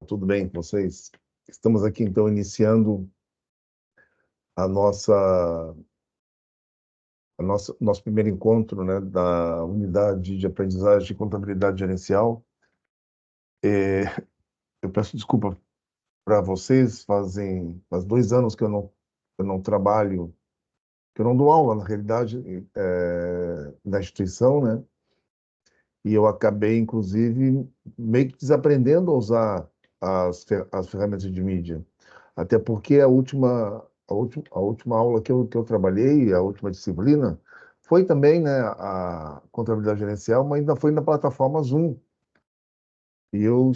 Tudo bem com vocês? Estamos aqui, então, iniciando a nosso primeiro encontro, né, da unidade de aprendizagem de contabilidade gerencial. Eu peço desculpa para vocês, faz 2 anos que eu não trabalho, que eu não dou aula, na realidade, na instituição, né? E eu acabei, inclusive, meio que desaprendendo a usar as ferramentas de mídia. Até porque a última aula que eu trabalhei, a última disciplina, foi também, né, a contabilidade gerencial, mas ainda foi na plataforma Zoom. E eu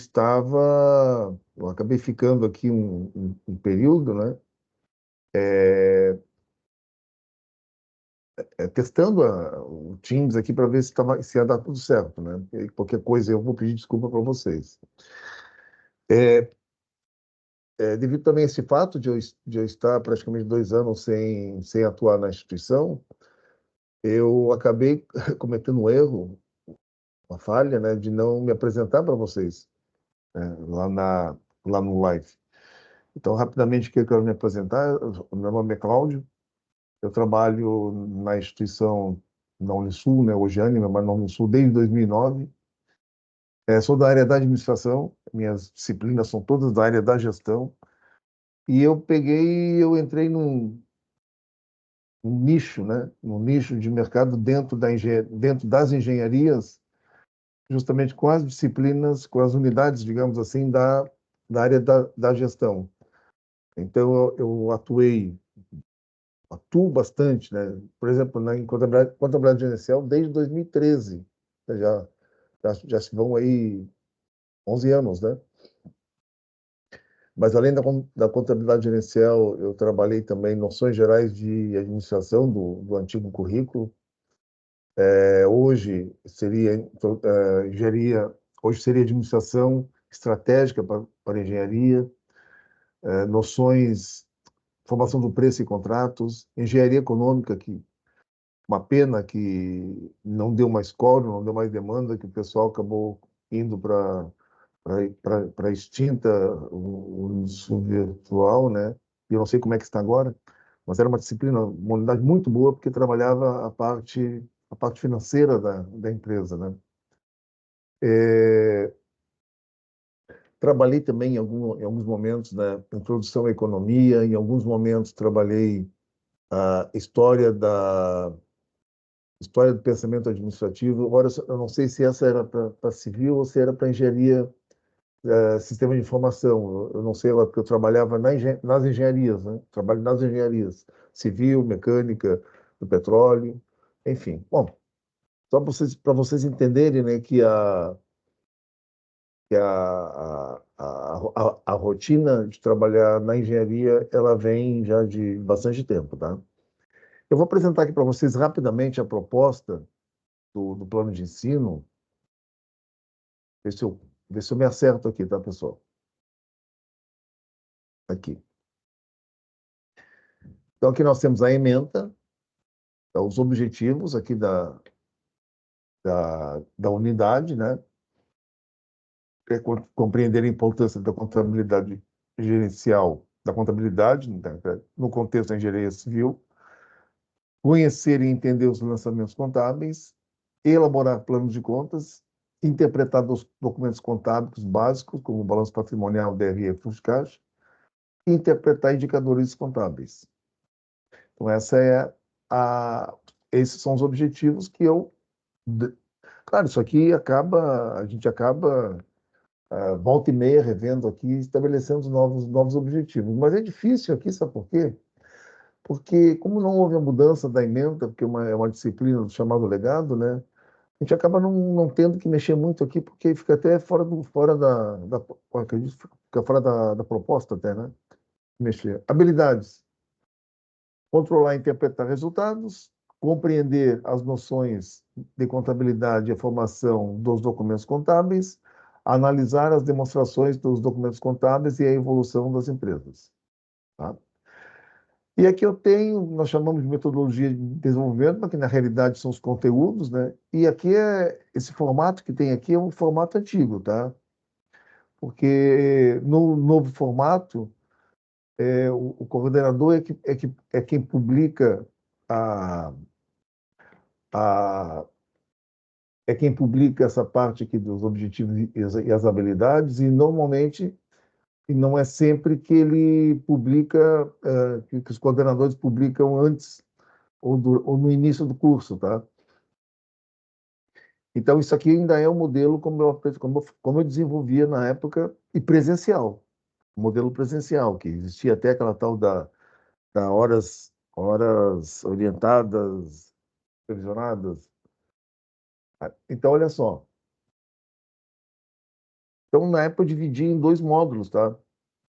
acabei ficando aqui um período, né, testando o Teams aqui para ver se ia dar tudo certo, né? E qualquer coisa eu vou pedir desculpa para vocês. Devido também a esse fato de eu estar praticamente 2 anos sem atuar na instituição, eu acabei cometendo um erro, uma falha, né, de não me apresentar para vocês, né, lá no live. Então, rapidamente, que eu quero me apresentar, o meu nome é Cláudio, eu trabalho na instituição, na Unisul, né, hoje Ânima, mas na Unisul desde 2009. Sou da área da administração, minhas disciplinas são todas da área da gestão, e eu entrei num nicho, né, num nicho de mercado dentro das engenharias, justamente com as disciplinas, com as unidades, digamos assim, da área da gestão. Então, eu atuo bastante, né? Por exemplo, em contabilidade gerencial desde 2013. Já se vão aí 11 anos, né? Mas além da contabilidade gerencial, eu trabalhei também em noções gerais de administração do antigo currículo. Hoje seria engenharia, hoje seria administração estratégica para engenharia, noções, formação do preço e contratos, engenharia econômica, que uma pena que não deu mais quórum, não deu mais demanda, que o pessoal acabou indo para extinta o ensino virtual, né? E eu não sei como é que está agora, mas era uma disciplina, uma unidade muito boa, porque trabalhava a parte financeira da empresa, né? É, Trabalhei também em alguns momentos na introdução à economia, em alguns momentos trabalhei a história do pensamento administrativo. Agora, eu não sei se essa era para civil ou se era para engenharia, sistema de informação. Eu não sei, porque eu trabalhava nas engenharias, né? Trabalho nas engenharias, civil, mecânica, do petróleo, enfim. Bom, só para vocês entenderem, né, que a rotina de trabalhar na engenharia, ela vem já de bastante tempo, tá? Eu vou apresentar aqui para vocês rapidamente a proposta do plano de ensino, ver se eu me acerto aqui, tá, pessoal? Aqui. Então, aqui nós temos a ementa, tá, os objetivos aqui da unidade, né? Compreender a importância da contabilidade gerencial, da contabilidade, né, no contexto da engenharia civil, conhecer e entender os lançamentos contábeis, elaborar planos de contas, interpretar os documentos contábeis básicos, como o balanço patrimonial, DRE e fluxo de caixa, e interpretar indicadores contábeis. Então, esses são os objetivos que eu... Claro, isso aqui a gente acaba, volta e meia, revendo aqui, estabelecendo novos objetivos. Mas é difícil aqui, sabe por quê? Porque, como não houve a mudança da ementa, porque é uma disciplina do chamado legado, né? A gente acaba não tendo que mexer muito aqui, porque fica até acredito, fica fora da proposta até, né? Mexer. Habilidades: controlar e interpretar resultados, compreender as noções de contabilidade e a formação dos documentos contábeis, analisar as demonstrações dos documentos contábeis e a evolução das empresas. Tá? E aqui nós chamamos de metodologia de desenvolvimento, mas que na realidade são os conteúdos, né? E aqui esse formato que tem aqui é um formato antigo, tá? porque no novo formato, o coordenador é quem publica a, a, é quem publica essa parte aqui dos objetivos e as habilidades, e normalmente, e não é sempre que ele publica, que os coordenadores publicam antes ou no início do curso, tá? Então, isso aqui ainda é um modelo como eu desenvolvia na época, e presencial, modelo presencial, que existia até aquela tal da horas orientadas, supervisionadas. Então, olha só. Então, na época, eu dividi em dois módulos, tá?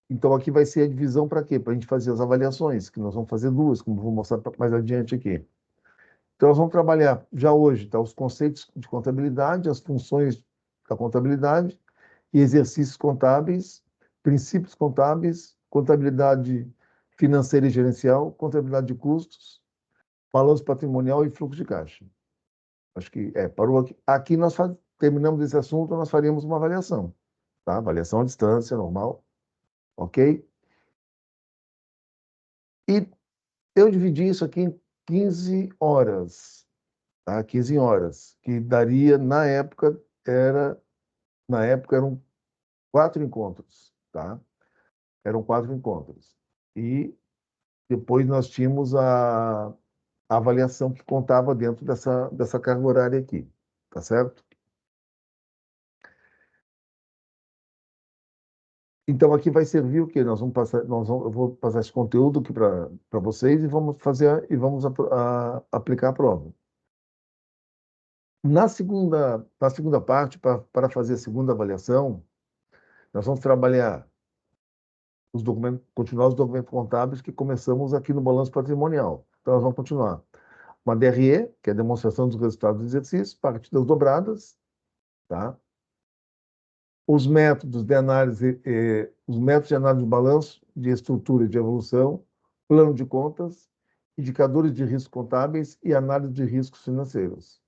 Então, aqui vai ser a divisão para quê? Para a gente fazer as avaliações, que nós vamos fazer duas, como eu vou mostrar mais adiante aqui. Então, nós vamos trabalhar já hoje, tá? Os conceitos de contabilidade, as funções da contabilidade e exercícios contábeis, princípios contábeis, contabilidade financeira e gerencial, contabilidade de custos, balanço patrimonial e fluxo de caixa. Acho que parou aqui. Aqui nós terminamos esse assunto, nós faríamos uma avaliação, tá? Avaliação à distância, normal, ok? E eu dividi isso aqui em 15 horas, tá? 15 horas, que daria, na época eram 4 encontros, tá? Eram 4 encontros. E depois nós tínhamos a avaliação que contava dentro dessa carga horária aqui, tá certo? Então aqui vai servir o quê? Eu vou passar esse conteúdo aqui para vocês e vamos aplicar a prova. Na segunda parte, para fazer a segunda avaliação, nós vamos trabalhar continuar os documentos contábeis que começamos aqui no balanço patrimonial. Então nós vamos continuar. Uma DRE, que é a demonstração dos resultados do exercício, partidas dobradas, tá? Os métodos de análise de balanço, de estrutura e de evolução, plano de contas, indicadores de riscos contábeis e análise de riscos financeiros.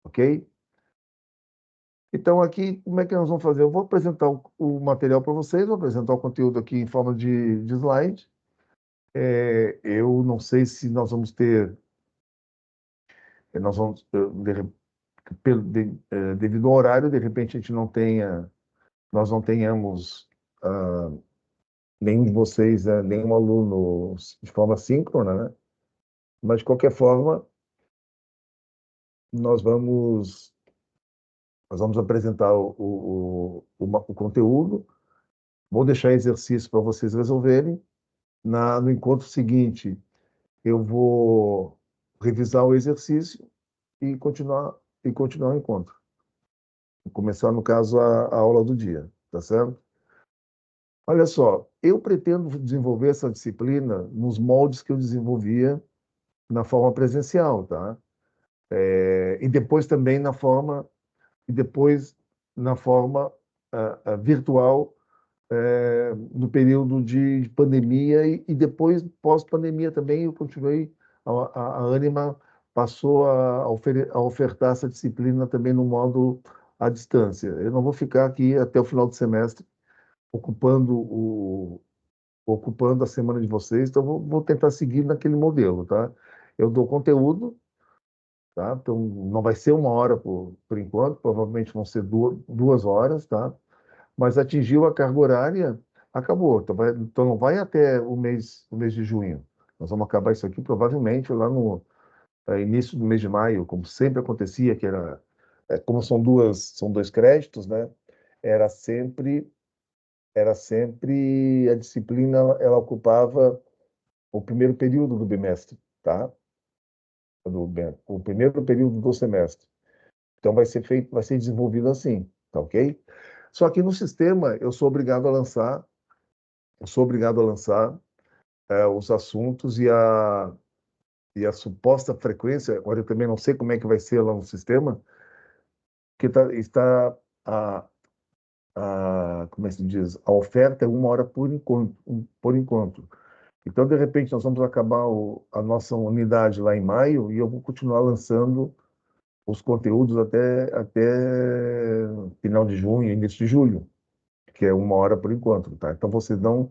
Ok? Então, aqui, como é que nós vamos fazer? Eu vou apresentar o material para vocês, vou apresentar o conteúdo aqui em forma de slide. Eu não sei se nós vamos ter, nós vamos, devido ao horário, de repente a gente nós não tenhamos nenhum de vocês, nenhum aluno de forma síncrona, né? Mas, de qualquer forma, nós vamos, nós vamos apresentar o conteúdo, vou deixar exercício para vocês resolverem. No encontro seguinte, eu vou revisar o exercício e continuar o encontro. Vou começar, no caso, a aula do dia, tá certo? Olha só, eu pretendo desenvolver essa disciplina nos moldes que eu desenvolvia na forma presencial, tá? E depois também na forma virtual, no período de pandemia e depois pós-pandemia também eu continuei, a Anima passou a ofertar essa disciplina também no modo à distância. Eu não vou ficar aqui até o final do semestre ocupando ocupando a semana de vocês, então vou tentar seguir naquele modelo, tá? Eu dou conteúdo, tá? Então não vai ser 1 hora por enquanto, provavelmente vão ser 2 horas, tá? Mas atingiu a carga horária, acabou. Então não vai até o mês de junho. Nós vamos acabar isso aqui provavelmente lá no início do mês de maio, como sempre acontecia, que era, como são dois créditos, né? Era sempre, era sempre a disciplina, ela ocupava o primeiro período do bimestre, tá? O primeiro período do semestre. Então vai ser desenvolvido assim, tá ok? Só que no sistema eu sou obrigado a lançar os assuntos e a suposta frequência. Agora eu também não sei como é que vai ser lá no sistema, que está como é que se diz? A oferta é 1 hora por encontro. Então, de repente, nós vamos acabar a nossa unidade lá em maio e eu vou continuar lançando os conteúdos até final de junho, início de julho, que é 1 hora por encontro, tá? Então vocês não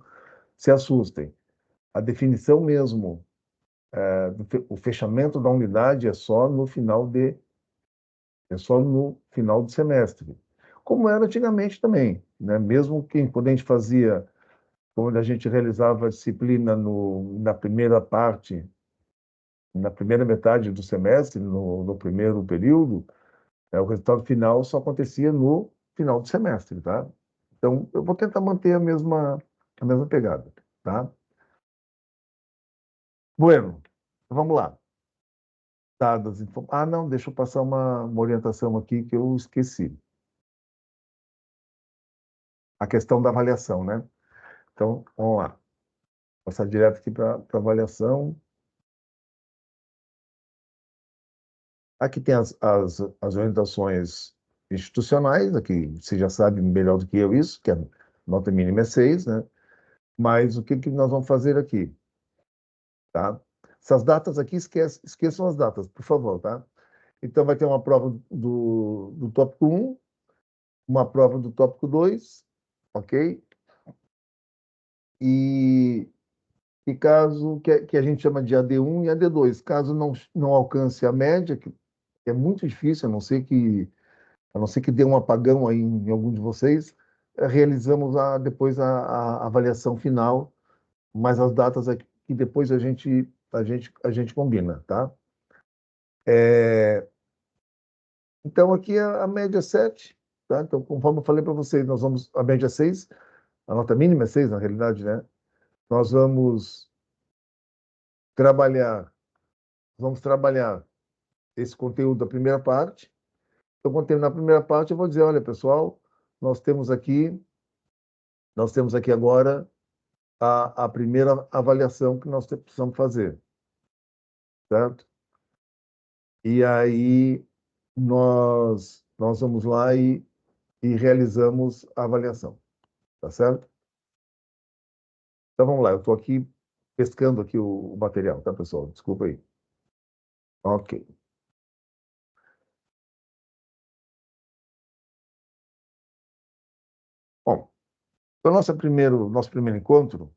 se assustem. A definição mesmo, o fechamento da unidade é só no final do semestre, como era antigamente também, né? Mesmo que quando a gente fazia, quando a gente realizava a disciplina na primeira parte, na primeira metade do semestre, no primeiro período, o resultado final só acontecia no final do semestre, tá? Então, eu vou tentar manter a mesma pegada, tá? Bueno, vamos lá. Não, deixa eu passar uma orientação aqui que eu esqueci. A questão da avaliação, né? Então, vamos lá. Passar direto aqui para avaliação. Aqui tem as orientações institucionais, aqui você já sabe melhor do que eu isso, que a nota mínima é 6, né? Mas o que que nós vamos fazer aqui, tá? Essas datas aqui, esqueçam as datas, por favor, tá? Então, vai ter uma prova do tópico 1, uma prova do tópico 2, ok? E, que a gente chama de AD1 e AD2. Caso não alcance a média, que é muito difícil, a não ser que dê um apagão aí em algum de vocês, realizamos depois a avaliação final, mas as datas aqui que depois a gente combina, tá? Então, aqui a média é 7, tá? Então, conforme eu falei para vocês, a média é 6, a nota mínima é 6, na realidade, né? Nós trabalhar, vamos trabalhar esse conteúdo da primeira parte. Então, quando terminar a primeira parte, eu vou dizer, olha, pessoal, nós temos aqui, nós temos aqui agora a primeira avaliação que nós precisamos fazer, certo? E aí nós vamos lá e realizamos a avaliação, tá certo? Então vamos lá, eu estou aqui pescando aqui o material, tá, pessoal? Desculpa aí. Ok. Bom, para o nosso primeiro encontro,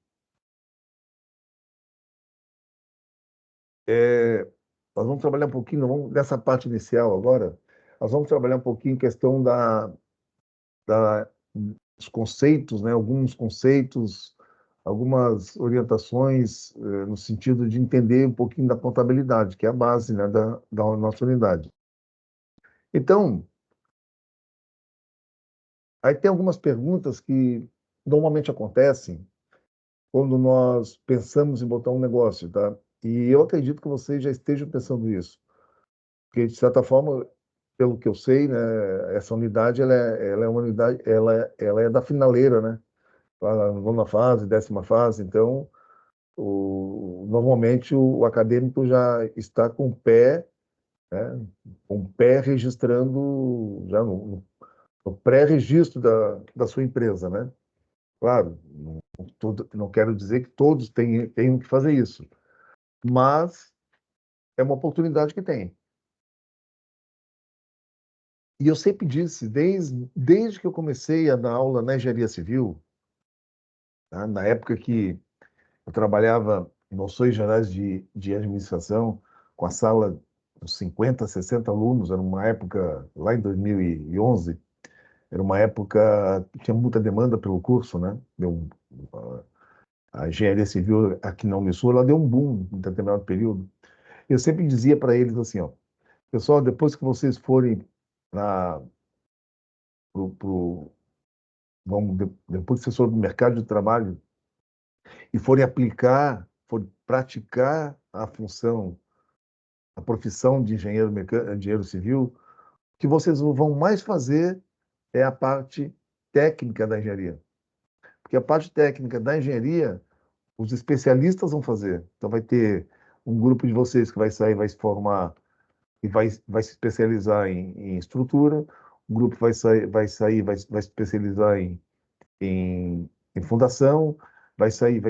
nós vamos trabalhar um pouquinho, nessa parte inicial agora, nós vamos trabalhar um pouquinho questão dos conceitos, né? Alguns conceitos, algumas orientações, no sentido de entender um pouquinho da contabilidade, que é a base, né, da nossa unidade. Então, aí tem algumas perguntas que normalmente acontecem quando nós pensamos em botar um negócio, tá? E eu acredito que vocês já estejam pensando isso, porque de certa forma, pelo que eu sei, né, essa unidade ela é uma unidade, ela é da finaleira, né? Lá na nona fase, 10ª fase, então normalmente o acadêmico já está né, com o pé registrando já no pré-registro da sua empresa, né? Claro, não quero dizer que todos tenham que fazer isso, mas é uma oportunidade que tem. E eu sempre disse, desde que eu comecei a dar aula na engenharia civil, tá, na época que eu trabalhava em noções gerais de administração, com a sala de 50, 60 alunos, era uma época, lá em 2011, era uma época que tinha muita demanda pelo curso, né? A engenharia civil aqui na Unisul, ela deu um boom em determinado período. Eu sempre dizia para eles assim, ó, pessoal, depois que vocês forem para pro, depois que vocês forem para o mercado de trabalho e forem praticar a função, a profissão de engenheiro civil, o que vocês vão mais fazer é a parte técnica da engenharia. Porque a parte técnica da engenharia, os especialistas vão fazer. Então, vai ter um grupo de vocês que vai sair, vai se formar e vai se especializar em estrutura, um grupo vai se especializar em fundação,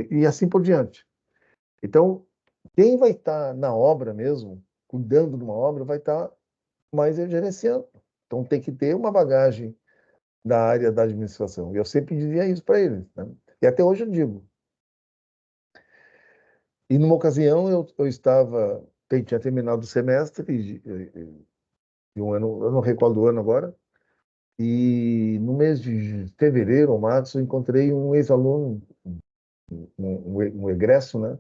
e assim por diante. Então, quem vai estar na obra mesmo, cuidando de uma obra, vai estar mas é gerenciando. Então tem que ter uma bagagem da área da administração. E eu sempre dizia isso para eles, né? E até hoje eu digo. E numa ocasião eu estava, tinha terminado o semestre de um ano, eu não recordo o ano agora, e no mês de fevereiro ou março eu encontrei um ex-aluno, um egresso, né?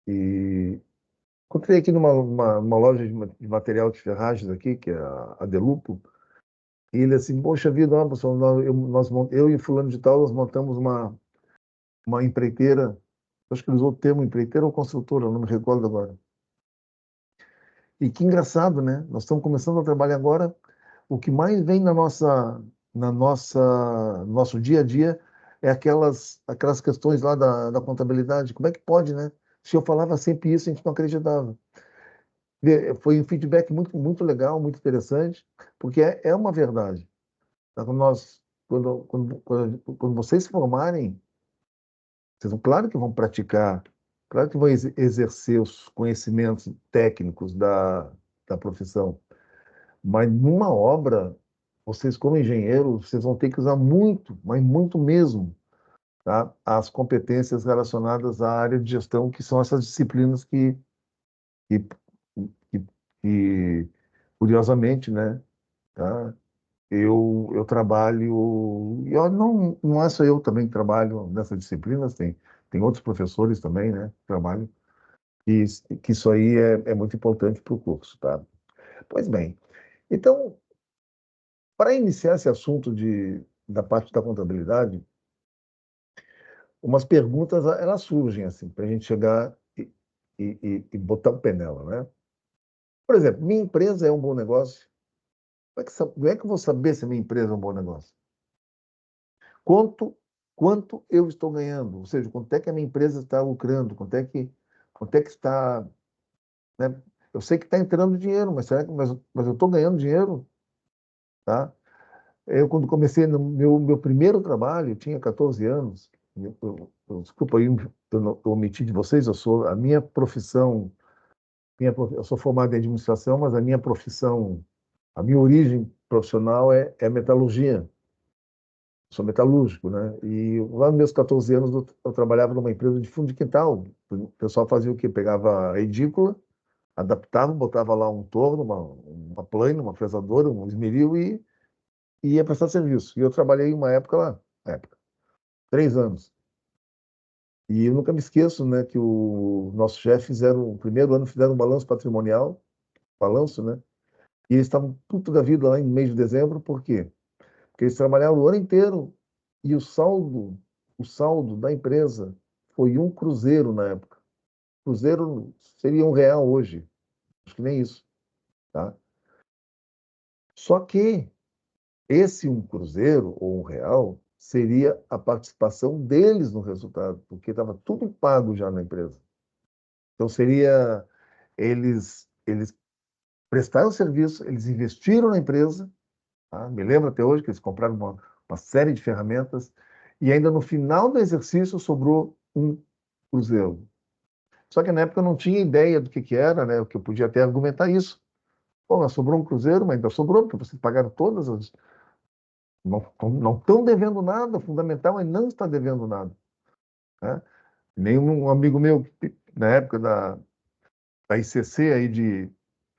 E encontrei aqui numa uma loja de material de ferragens aqui, que é a Delupo, e ele assim, poxa vida, ó, pessoal, eu e fulano de tal, nós montamos uma empreiteira, acho que ele usou o termo empreiteira ou construtora, não me recordo agora. E que engraçado, né? Nós estamos começando a trabalhar agora, o que mais vem no nosso dia a dia é aquelas questões lá da contabilidade. Como é que pode, né? Se eu falava sempre isso, a gente não acreditava. Foi um feedback muito legal, muito interessante, porque é uma verdade. Quando quando vocês se formarem, vocês vão, claro que vão praticar, claro que vão exercer os conhecimentos técnicos da profissão, mas numa obra, vocês como engenheiros, vocês vão ter que usar muito, mas muito mesmo, tá? As competências relacionadas à área de gestão, que são essas disciplinas que, que curiosamente, né, tá? Eu trabalho, e eu não é só eu também que trabalho nessas disciplinas, tem outros professores também, né, que trabalham, e que isso aí é muito importante para o curso, tá? Pois bem, então, para iniciar esse assunto da parte da contabilidade, umas perguntas elas surgem assim, para a gente chegar e botar o pé nela, né? Por exemplo, minha empresa é um bom negócio? Como é que eu vou saber se a minha empresa é um bom negócio? Quanto, quanto eu estou ganhando? Ou seja, quanto é que a minha empresa está lucrando? Quanto é que está, né? Eu sei que está entrando dinheiro, mas será que, mas eu estou ganhando dinheiro, tá? Eu, quando comecei no meu primeiro trabalho, eu tinha 14 anos. Desculpa aí, eu omiti de vocês, a minha profissão, eu sou formado em administração, mas a minha profissão, a minha origem profissional é metalurgia. Sou metalúrgico, né? E lá nos meus 14 anos eu trabalhava numa empresa de fundo de quintal. O pessoal fazia o quê? Pegava a edícula, adaptava, botava lá um torno, uma plana, uma fresadora, um esmeril e ia prestar serviço. E eu trabalhei uma época lá, 3 anos. E eu nunca me esqueço, né, que o nosso chefe fizeram, no primeiro ano fizeram um balanço patrimonial, balanço, né? E eles estavam puto da vida lá em mês de dezembro, por quê? Porque eles trabalharam o ano inteiro e o saldo da empresa foi um cruzeiro na época. Cruzeiro seria R$ 1 hoje, acho que nem isso, tá? Só que esse um cruzeiro ou R$ 1 seria a participação deles no resultado, porque estava tudo pago já na empresa. Então seria eles prestaram serviço, eles investiram na empresa, tá? Me lembro até hoje que eles compraram uma série de ferramentas e ainda no final do exercício sobrou um cruzeiro. Só que na época eu não tinha ideia do que era, né? Que eu podia até argumentar isso. Pô, mas sobrou um cruzeiro, mas ainda sobrou, porque vocês pagaram todas as. Não estão devendo nada, fundamental é não estar devendo nada, né? Nenhum amigo meu, na época da ICC aí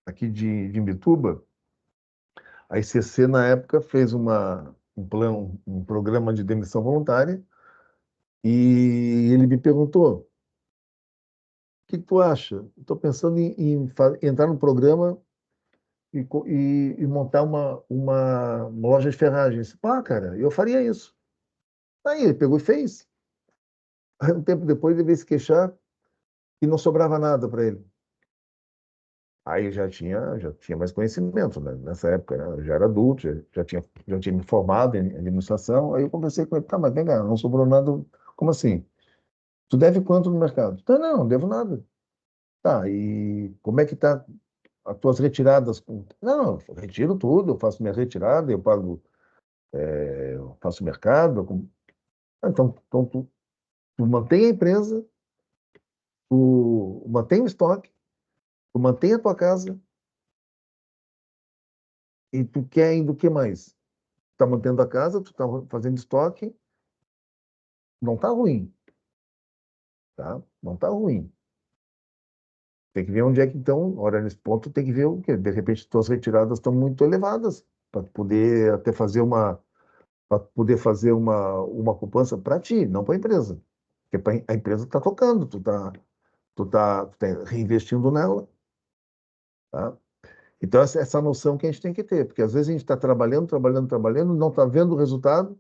aqui de Imbituba, a ICC na época fez um programa de demissão voluntária e ele me perguntou, o que tu acha? Estou pensando em entrar no programa e montar uma loja de ferragens. Pá, cara, eu faria isso. Aí ele pegou e fez. Aí, um tempo depois ele veio se queixar e não sobrava nada para ele. Aí já tinha mais conhecimento, né? Nessa época, né? Eu já era adulto, já tinha me formado em administração. Aí eu conversei com ele, tá, mas vem cá, não sobrou nada. Como assim? Tu deve quanto no mercado? Tá, não devo nada. Tá, e como é que tá as tuas retiradas? Não, eu retiro tudo, eu faço minha retirada, eu pago, eu faço mercado. Então tu mantém a empresa, tu mantém o estoque Tu mantém a tua casa e tu quer ainda o que mais? Tu tá mantendo a casa, tu tá fazendo estoque, não tá ruim, tá? Não tá ruim. Tem que ver onde é que então, ora, nesse ponto, tem que ver o quê? De repente, tuas retiradas estão muito elevadas para poder até fazer para poder fazer uma poupança para ti, não para a empresa. Porque a empresa está tocando, tu tá reinvestindo nela, tá? Então, essa noção que a gente tem que ter, porque às vezes a gente está trabalhando, trabalhando, trabalhando, não está vendo o resultado.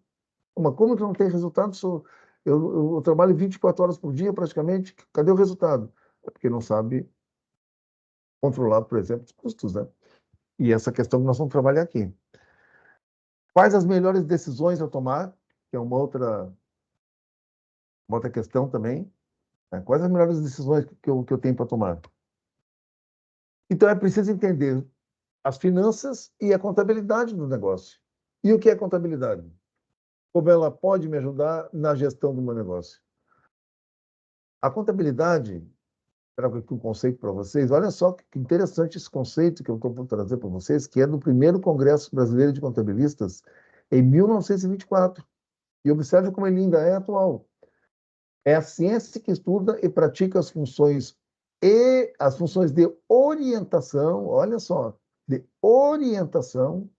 Mas como que não tem resultado? Eu trabalho 24 horas por dia praticamente, cadê o resultado? É porque não sabe controlar, por exemplo, os custos, né? E essa questão que nós vamos trabalhar aqui. Quais as melhores decisões a tomar? Que é uma outra questão também. Né? Quais as melhores decisões que eu tenho para tomar? Então, é preciso entender as finanças e a contabilidade do negócio. E o que é contabilidade? Como ela pode me ajudar na gestão do meu negócio? A contabilidade, trago aqui um conceito para vocês. Olha só que interessante esse conceito que eu estou por trazer para vocês, que é do primeiro Congresso Brasileiro de Contabilistas, em 1924. E observe como ele ainda é atual. É a ciência que estuda e pratica as funções de orientação, olha só, de orientação,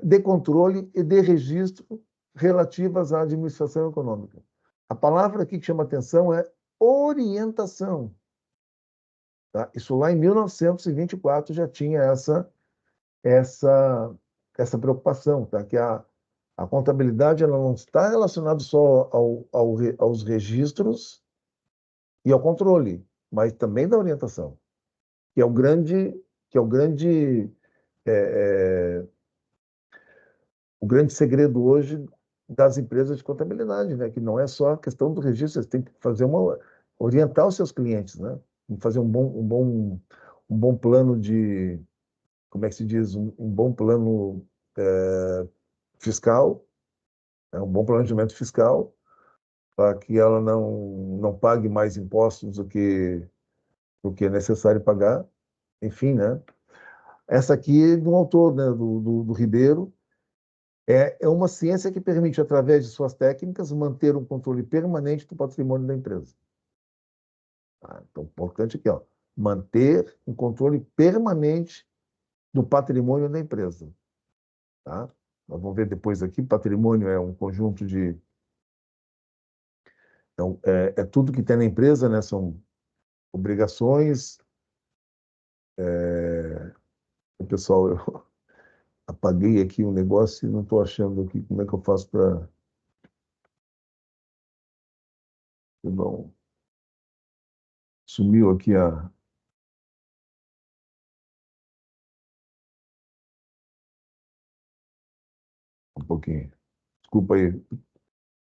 de controle e de registro relativas à administração econômica. A palavra aqui que chama atenção é orientação. Tá? Isso lá em 1924 já tinha essa, essa preocupação, tá? Que a contabilidade ela não está relacionada só aos registros e ao controle, mas também da orientação, que é é, o grande segredo hoje das empresas de contabilidade, né? Que não é só a questão do registro, você tem que orientar os seus clientes, né? Fazer um bom plano como é que se diz, um bom plano fiscal, um bom planejamento fiscal, para que ela não pague mais impostos do que é necessário pagar, enfim, né? Essa aqui é de um autor, né, do Ribeiro, é uma ciência que permite, através de suas técnicas, manter um controle permanente do patrimônio da empresa. Tá? Então, importante aqui, ó, manter um controle permanente do patrimônio da empresa. Tá? Nós vamos ver depois aqui, patrimônio é um conjunto de... Então, é tudo que tem na empresa, né? São obrigações. Pessoal, eu apaguei aqui um negócio e não estou achando aqui como é que eu faço para... Não, sumiu aqui um pouquinho. Desculpa aí.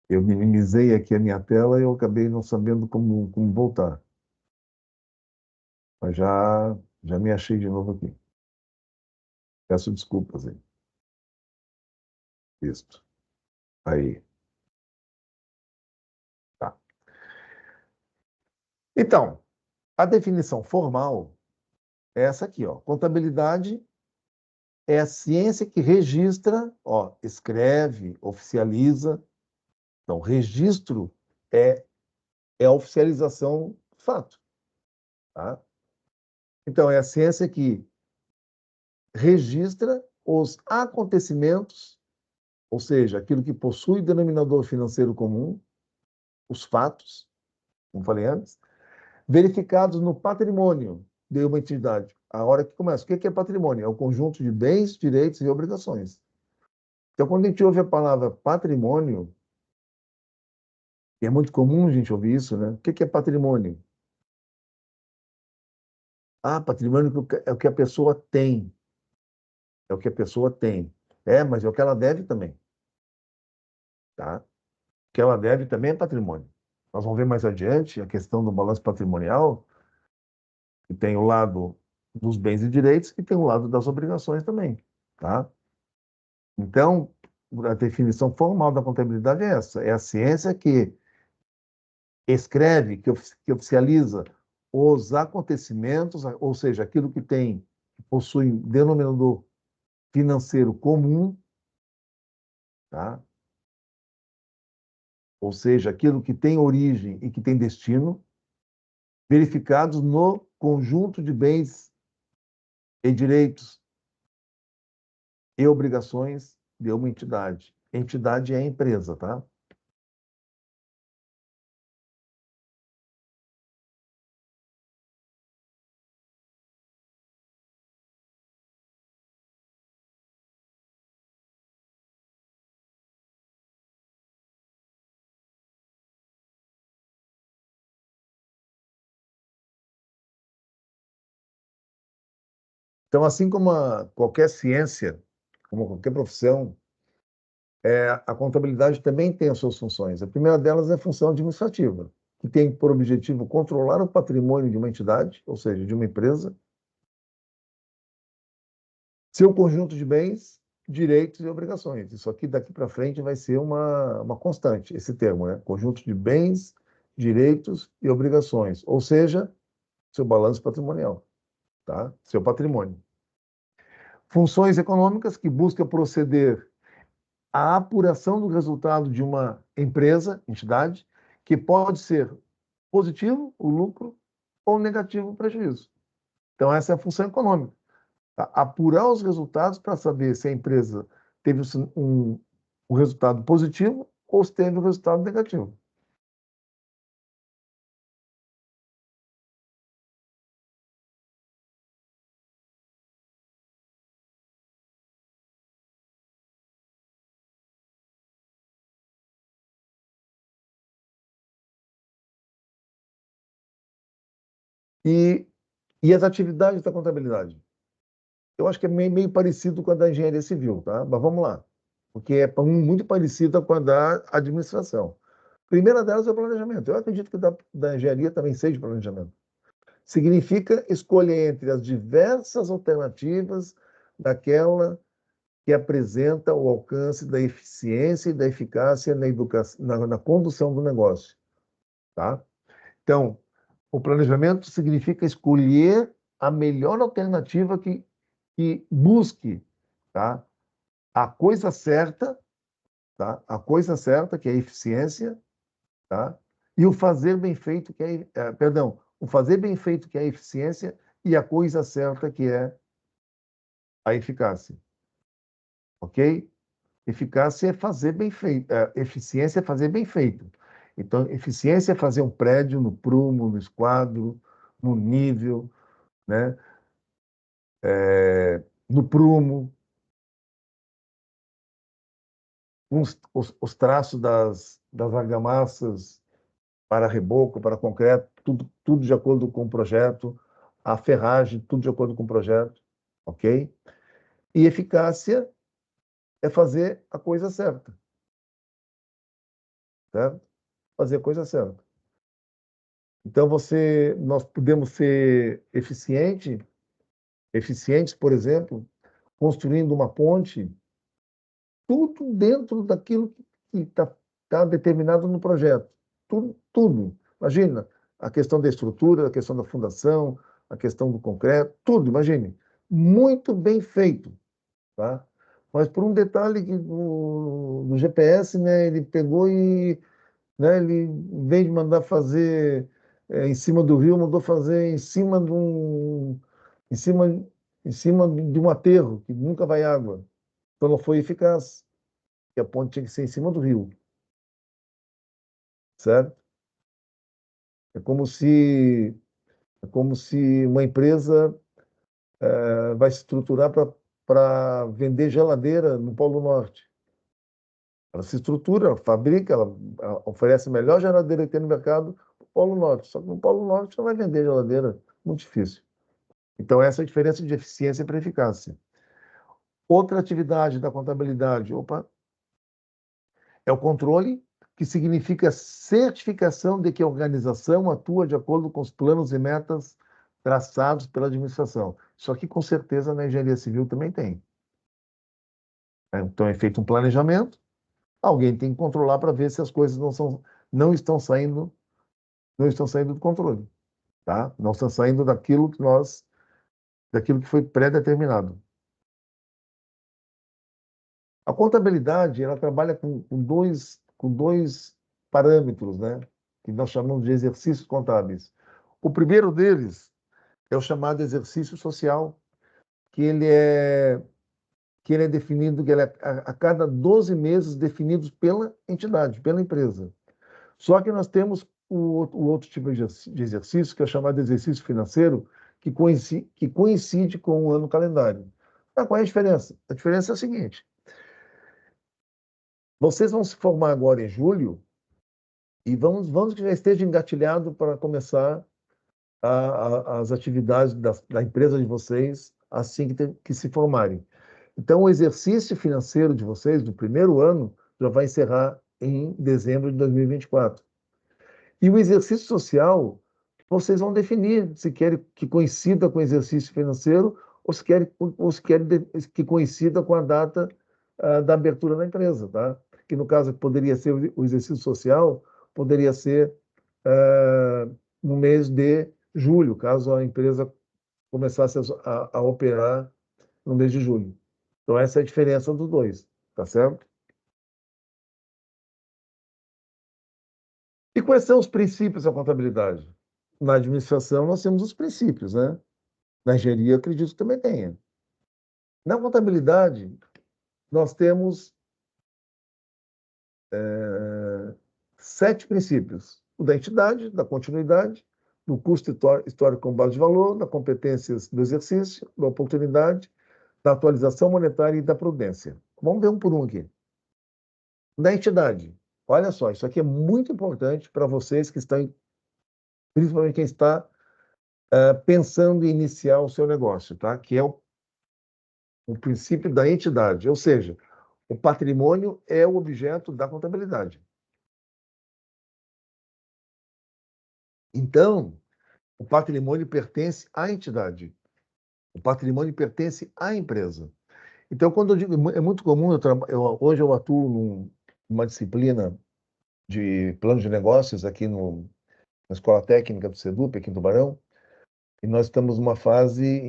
Eu minimizei aqui a minha tela e eu acabei não sabendo como voltar. Mas já me achei de novo aqui. Peço desculpas aí. Isso. Aí. Tá. Então, a definição formal é essa aqui, ó. Contabilidade é a ciência que registra, ó, escreve, oficializa. Então, registro é a oficialização do fato, tá? Então, é a ciência que registra os acontecimentos, ou seja, aquilo que possui denominador financeiro comum, os fatos, como falei antes, verificados no patrimônio de uma entidade. A hora que começa. O que é patrimônio? É o conjunto de bens, direitos e obrigações. Então, quando a gente ouve a palavra patrimônio, e é muito comum a gente ouvir isso, né? O que é patrimônio? Ah, patrimônio é o que a pessoa tem. É o que a pessoa tem. Mas é o que ela deve também, tá? O que ela deve também é patrimônio. Nós vamos ver mais adiante a questão do balanço patrimonial, que tem o lado dos bens e direitos e tem o lado das obrigações também, tá? Então, a definição formal da contabilidade é essa: é a ciência que escreve, que oficializa os acontecimentos, ou seja, aquilo que possui denominador financeiro comum, tá? Ou seja, aquilo que tem origem e que tem destino, verificados no conjunto de bens e direitos e obrigações de uma entidade. Entidade é a empresa, tá? Então, assim como qualquer ciência, como qualquer profissão, a contabilidade também tem as suas funções. A primeira delas é a função administrativa, que tem por objetivo controlar o patrimônio de uma entidade, ou seja, de uma empresa, seu conjunto de bens, direitos e obrigações. Isso aqui, daqui para frente, vai ser uma constante, esse termo, né? Conjunto de bens, direitos e obrigações, ou seja, seu balanço patrimonial, tá? Seu patrimônio. Funções econômicas que busca proceder à apuração do resultado de uma empresa, entidade, que pode ser positivo, o lucro, ou negativo, o prejuízo. Então, essa é a função econômica. Tá? Apurar os resultados para saber se a empresa teve um resultado positivo ou se teve um resultado negativo. E, e as atividades da contabilidade? Eu acho que é meio parecido com a da engenharia civil, tá? Mas vamos lá, porque é muito parecida com a da administração. A primeira delas é o planejamento. Eu acredito que da engenharia também seja planejamento. Significa escolher entre as diversas alternativas daquela que apresenta o alcance da eficiência e da eficácia na condução do negócio, tá? Então, o planejamento significa escolher a melhor alternativa que busque, tá? A coisa certa, tá? A coisa certa, que é a eficiência, tá? E o fazer bem feito, perdão, o fazer bem feito, que é a eficiência, e a coisa certa, que é a eficácia, ok? Eficácia é fazer bem feito, eficiência é fazer bem feito. Então, eficiência é fazer um prédio no prumo, no esquadro, no nível, né? No prumo, os traços das argamassas para reboco, para concreto, tudo de acordo com o projeto, a ferragem, tudo de acordo com o projeto, ok? E eficácia é fazer a coisa certa, certo? Fazer a coisa certa. Então, nós podemos ser eficientes, por exemplo, construindo uma ponte, tudo dentro daquilo que tá determinado no projeto. Tudo, tudo. Imagina a questão da estrutura, a questão da fundação, a questão do concreto, tudo, imagine. Muito bem feito, tá? Mas por um detalhe que do GPS, né, ele pegou e, né, ele, em vez de mandar fazer em cima do rio, mandou fazer em cima, em cima de um aterro, que nunca vai água. Então não foi eficaz, que a ponte tinha que ser em cima do rio, certo? É como se, é como se uma empresa vai se estruturar para vender geladeira no Polo Norte. Ela se estrutura, ela fabrica, ela oferece a melhor geladeira que tem no mercado no Polo Norte. Só que no Polo Norte não vai vender geladeira, muito difícil. Então, essa é a diferença de eficiência para eficácia. Outra atividade da contabilidade, é o controle, que significa certificação de que a organização atua de acordo com os planos e metas traçados pela administração. Isso aqui, com certeza, na engenharia civil também tem. Então, é feito um planejamento, alguém tem que controlar para ver se as coisas não estão saindo do controle. tá? Não está saindo daquilo que foi pré-determinado. A contabilidade, ela trabalha com dois parâmetros, né? Que nós chamamos de exercícios contábeis. O primeiro deles é o chamado exercício social, que ele é definido, que ele é a cada 12 meses definidos pela entidade, pela empresa. Só que nós temos o outro tipo de exercício, que é o chamado exercício financeiro, que coincide com o ano calendário. Ah, qual é a diferença? A diferença é a seguinte: vocês vão se formar agora em julho e vamos que já esteja engatilhado para começar as atividades da empresa de vocês assim que se formarem. Então, o exercício financeiro de vocês, do primeiro ano, já vai encerrar em dezembro de 2024. E o exercício social, vocês vão definir se querem que coincida com o exercício financeiro ou se querem que coincida com a data da abertura da empresa, tá? Que no caso poderia ser o exercício social, poderia ser no mês de julho, caso a empresa começasse a operar no mês de julho. Então essa é a diferença dos dois, tá certo? E quais são os princípios da contabilidade? Na administração, nós temos os princípios, né? Na engenharia, eu acredito que também tenha. Na contabilidade, nós temos 7 princípios: o da entidade, da continuidade, do custo histórico com base de valor, da competências do exercício, da oportunidade, da atualização monetária e da prudência. Vamos ver um por um aqui. Da entidade, olha só, isso aqui é muito importante para vocês que estão, principalmente quem está pensando em iniciar o seu negócio, tá? Que é o princípio da entidade, ou seja, o patrimônio é o objeto da contabilidade. Então, o patrimônio pertence à entidade. O patrimônio pertence à empresa. Então, quando eu digo, é muito comum, hoje eu atuo numa disciplina de plano de negócios aqui na Escola Técnica do SEDUP, aqui em Tubarão, e nós estamos numa fase,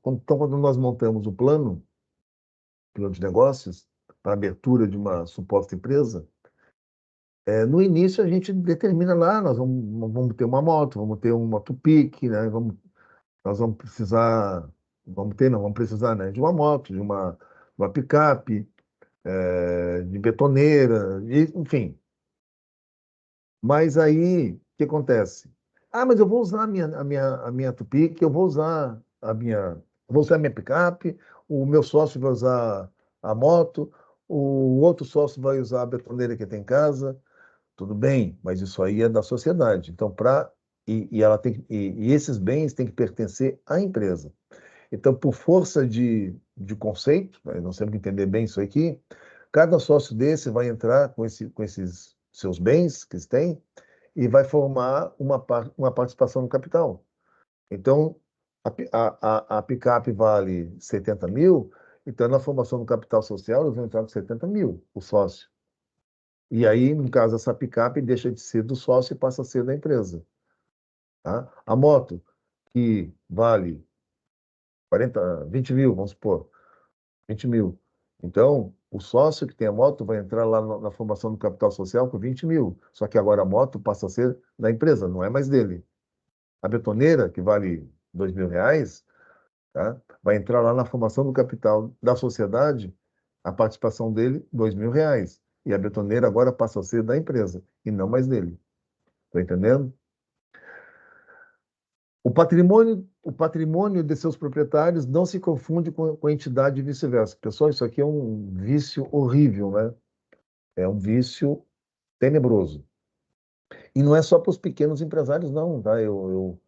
quando nós montamos o plano de negócios, para abertura de uma suposta empresa, no início a gente determina lá, nós vamos ter uma moto, vamos ter uma Tupic, né? Nós vamos precisar, né, de uma moto, de uma picape, de betoneira, enfim. Mas aí, o que acontece? Ah, mas eu vou usar a minha Tupic, eu vou usar a minha picape, o meu sócio vai usar a moto, o outro sócio vai usar a betoneira que tem em casa. Tudo bem, mas isso aí é da sociedade. Então, e esses bens têm que pertencer à empresa. Então, por força de conceito, né, nós temos que entender bem isso aqui, cada sócio desse vai entrar com esses seus bens que eles têm e vai formar uma participação no capital. Então, a picape vale 70 mil, então na formação do capital social eles vão entrar com 70 mil, o sócio. E aí, no caso, essa picape deixa de ser do sócio e passa a ser da empresa. Tá? A moto, que vale 20 mil, vamos supor, 20 mil. Então, o sócio que tem a moto vai entrar lá na formação do capital social com 20 mil. Só que agora a moto passa a ser da empresa, não é mais dele. A betoneira, que vale 2.000 reais, tá? Vai entrar lá na formação do capital da sociedade, a participação dele, 2.000 reais. E a betoneira agora passa a ser da empresa, e não mais dele. Está entendendo? O patrimônio de seus proprietários não se confunde com a entidade e vice-versa. Pessoal, isso aqui é um vício horrível, né? É um vício tenebroso. E não é só para os pequenos empresários, não, tá? Eu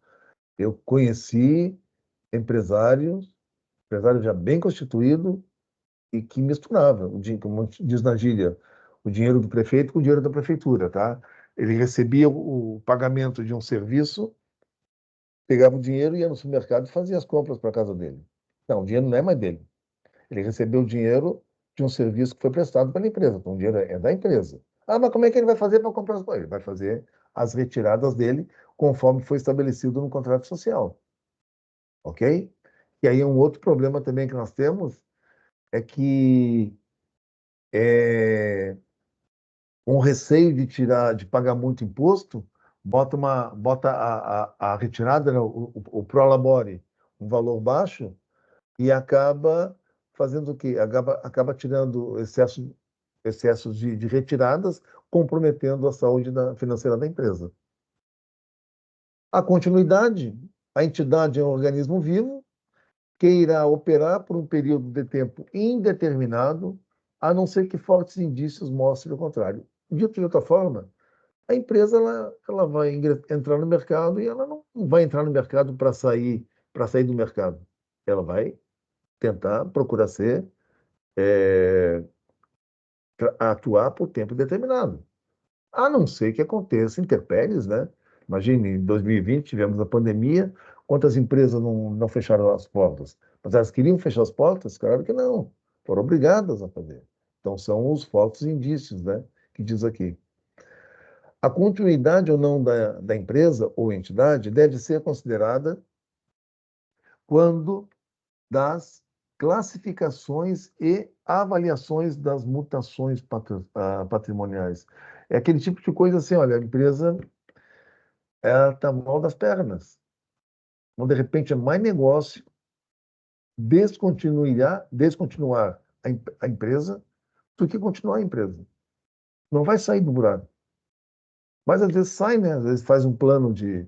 conheci empresário já bem constituído e que misturava, como diz na gíria, o dinheiro do prefeito com o dinheiro da prefeitura, tá? Ele recebia o pagamento de um serviço, pegava o dinheiro, ia no supermercado e fazia as compras para a casa dele. Não, o dinheiro não é mais dele. Ele recebeu o dinheiro de um serviço que foi prestado pela empresa. Então, o dinheiro é da empresa. Ah, mas como é que ele vai fazer para comprar as coisas? Ele vai fazer as retiradas dele, conforme foi estabelecido no contrato social, ok? E aí um outro problema também que nós temos é que é, com receio de tirar, de pagar muito imposto, bota a retirada, né, o prolabore, um valor baixo e acaba fazendo o quê? Acaba tirando excessos de retiradas, comprometendo a saúde financeira da empresa. A continuidade, a entidade é um organismo vivo que irá operar por um período de tempo indeterminado, a não ser que fortes indícios mostrem o contrário. Dito de outra forma, a empresa ela vai entrar no mercado e ela não vai entrar no mercado para sair do mercado. Ela vai tentar procurar ser atuar por tempo determinado. A não ser que aconteça intempéries, né? Imagine, em 2020 tivemos a pandemia, quantas empresas não fecharam as portas? Mas elas queriam fechar as portas? Claro que não. Foram obrigadas a fazer. Então, são os fortes indícios, né? Que diz aqui. A continuidade ou não da empresa ou entidade deve ser considerada quando das classificações e avaliações das mutações patrimoniais. É aquele tipo de coisa assim, olha, a empresa está mal das pernas. Então, de repente, é mais negócio descontinuar a empresa do que continuar a empresa. Não vai sair do buraco. Mas às vezes sai, né? Às vezes faz um plano de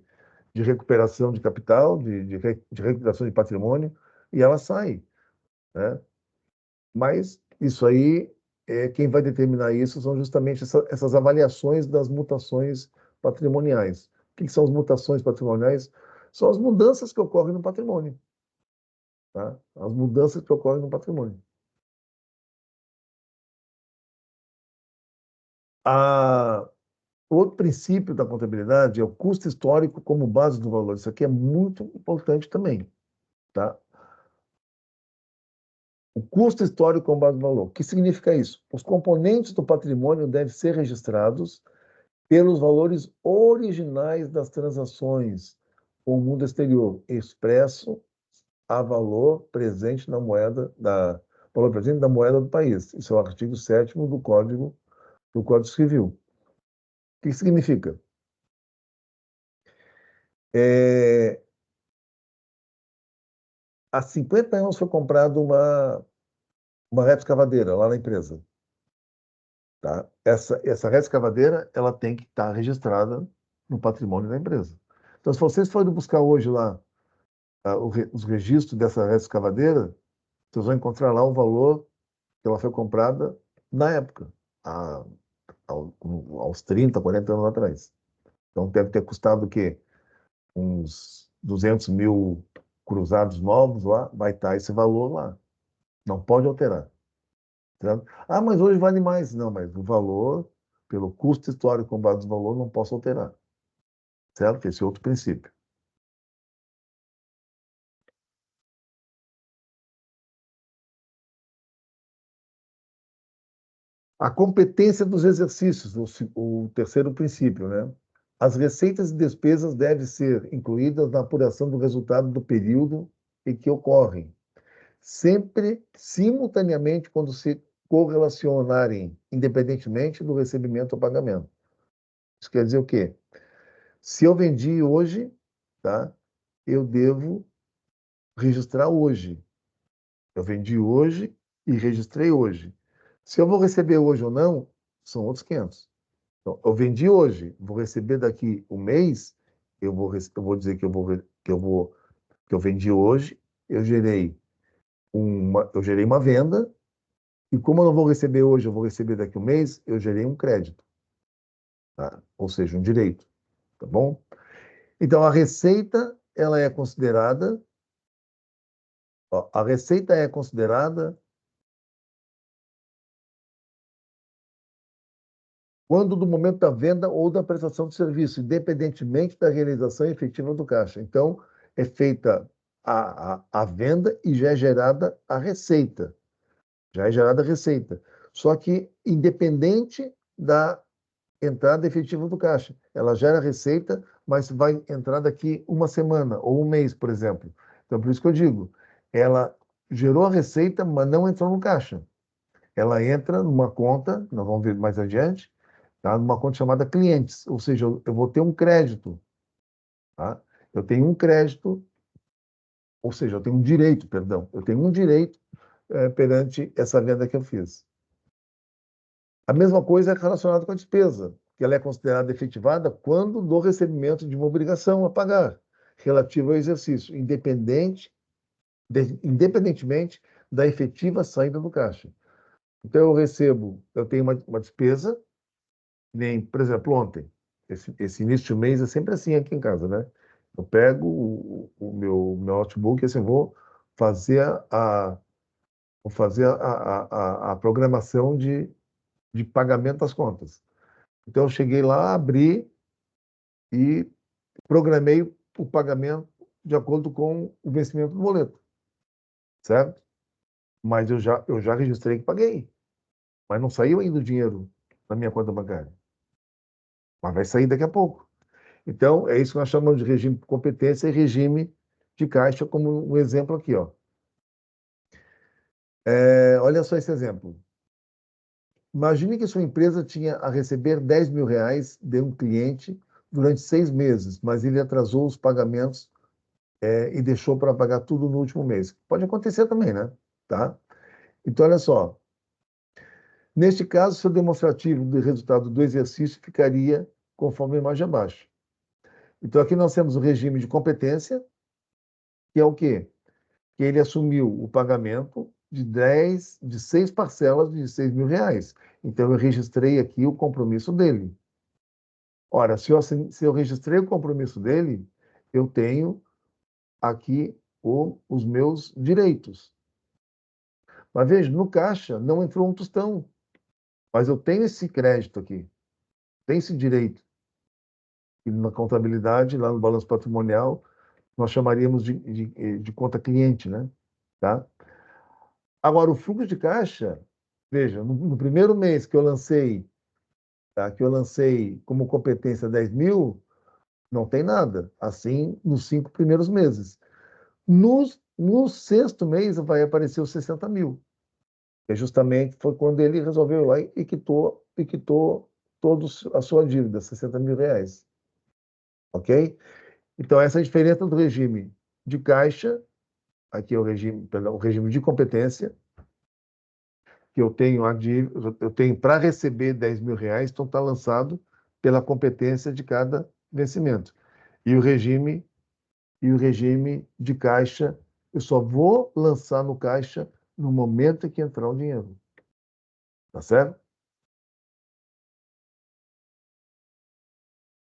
recuperação de capital, de recuperação de patrimônio, e ela sai, né? Mas isso aí, quem vai determinar isso são justamente essas avaliações das mutações patrimoniais. O que são as mutações patrimoniais? São as mudanças que ocorrem no patrimônio, tá? As mudanças que ocorrem no patrimônio. A, Outro princípio da contabilidade é o custo histórico como base do valor. Isso aqui é muito importante também, tá? O custo histórico como base do valor. O que significa isso? Os componentes do patrimônio devem ser registrados pelos valores originais das transações com o mundo exterior, expresso a valor presente da moeda do país. Isso é o artigo 7º do Código Civil. O que significa? É, há 50 anos foi comprada uma retroescavadeira lá na empresa. Tá? Essa retroescavadeira ela tem que estar registrada no patrimônio da empresa. Então, se vocês forem buscar hoje lá os registros dessa retroescavadeira, vocês vão encontrar lá o valor que ela foi comprada na época, há, aos 30, 40 anos atrás. Então, deve ter custado o quê? Uns 200 mil cruzados novos lá, vai estar esse valor lá. Não pode alterar. Certo? Ah, mas hoje vale mais. Não, mas o valor, pelo custo histórico com base no valor, não posso alterar. Certo? Esse é outro princípio. A competência dos exercícios, o terceiro princípio, né? As receitas e despesas devem ser incluídas na apuração do resultado do período em que ocorrem, sempre simultaneamente quando se correlacionarem, independentemente do recebimento ou pagamento. Isso quer dizer o quê? Se eu vendi hoje, tá? Eu devo registrar hoje. Eu vendi hoje e registrei hoje. Se eu vou receber hoje ou não, são outros 500. Então, eu vendi hoje, vou receber daqui um mês, eu vou dizer que eu vendi hoje, eu gerei uma venda, e como eu não vou receber hoje, eu vou receber daqui um mês, eu gerei um crédito, tá? Ou seja, um direito, tá bom? Então, a receita é considerada quando do momento da venda ou da prestação de serviço, independentemente da realização efetiva do caixa. Então, é feita a venda e já é gerada a receita. Já é gerada a receita. Só que independente entrada efetiva do caixa. Ela gera receita, mas vai entrar daqui uma semana ou um mês, por exemplo. Então, por isso que eu digo, ela gerou a receita, mas não entrou no caixa. Ela entra numa conta, nós vamos ver mais adiante, tá? Numa conta chamada clientes, ou seja, eu vou ter um crédito, tá? Eu tenho um crédito, ou seja, eu tenho um direito, perdão, eu tenho um direito perante essa venda que eu fiz. A mesma coisa é relacionada com a despesa, que ela é considerada efetivada quando do recebimento de uma obrigação a pagar, relativa ao exercício, independentemente da efetiva saída do caixa. Então, eu tenho uma despesa, nem, por exemplo, ontem, esse início de mês é sempre assim aqui em casa, né? Eu pego o meu notebook e assim, fazer a, vou fazer a programação de pagamento das contas. Então, eu cheguei lá, abri e programei o pagamento de acordo com o vencimento do boleto, certo? Mas eu já registrei que paguei, mas não saiu ainda o dinheiro na minha conta bancária. Mas vai sair daqui a pouco. Então, é isso que nós chamamos de regime de competência e regime de caixa, como um exemplo aqui, ó. Olha só esse exemplo. Imagine que sua empresa tinha a receber 10 mil reais de um cliente durante 6 meses, mas ele atrasou os pagamentos e deixou para pagar tudo no último mês. Pode acontecer também, né? Tá? Então, olha só. Neste caso, seu demonstrativo do resultado do exercício ficaria conforme a imagem abaixo. Então, aqui nós temos o regime de competência, que é o quê? Que ele assumiu o pagamento de 6 parcelas de 6 mil reais. Então, eu registrei aqui o compromisso dele. Ora, se eu registrei o compromisso dele, eu tenho aqui os meus direitos. Mas veja, no caixa não entrou um tostão, mas eu tenho esse crédito aqui, tenho esse direito. E na contabilidade, lá no balanço patrimonial, nós chamaríamos de conta cliente, né? Tá? Agora, o fluxo de caixa, veja, no primeiro mês que eu lancei, tá? Que eu lancei como competência 10 mil, não tem nada. Assim, nos 5 primeiros meses. No sexto mês vai aparecer os 60 mil. Que justamente foi quando ele resolveu ir lá e quitou toda a sua dívida, 60 mil reais. Ok? Então, essa é a diferença do regime de caixa, aqui é o regime, perdão, o regime de competência, que eu tenho para receber 10 mil reais, então está lançado pela competência de cada vencimento. E o regime de caixa, eu só vou lançar no caixa no momento em que entrar o dinheiro. Tá certo?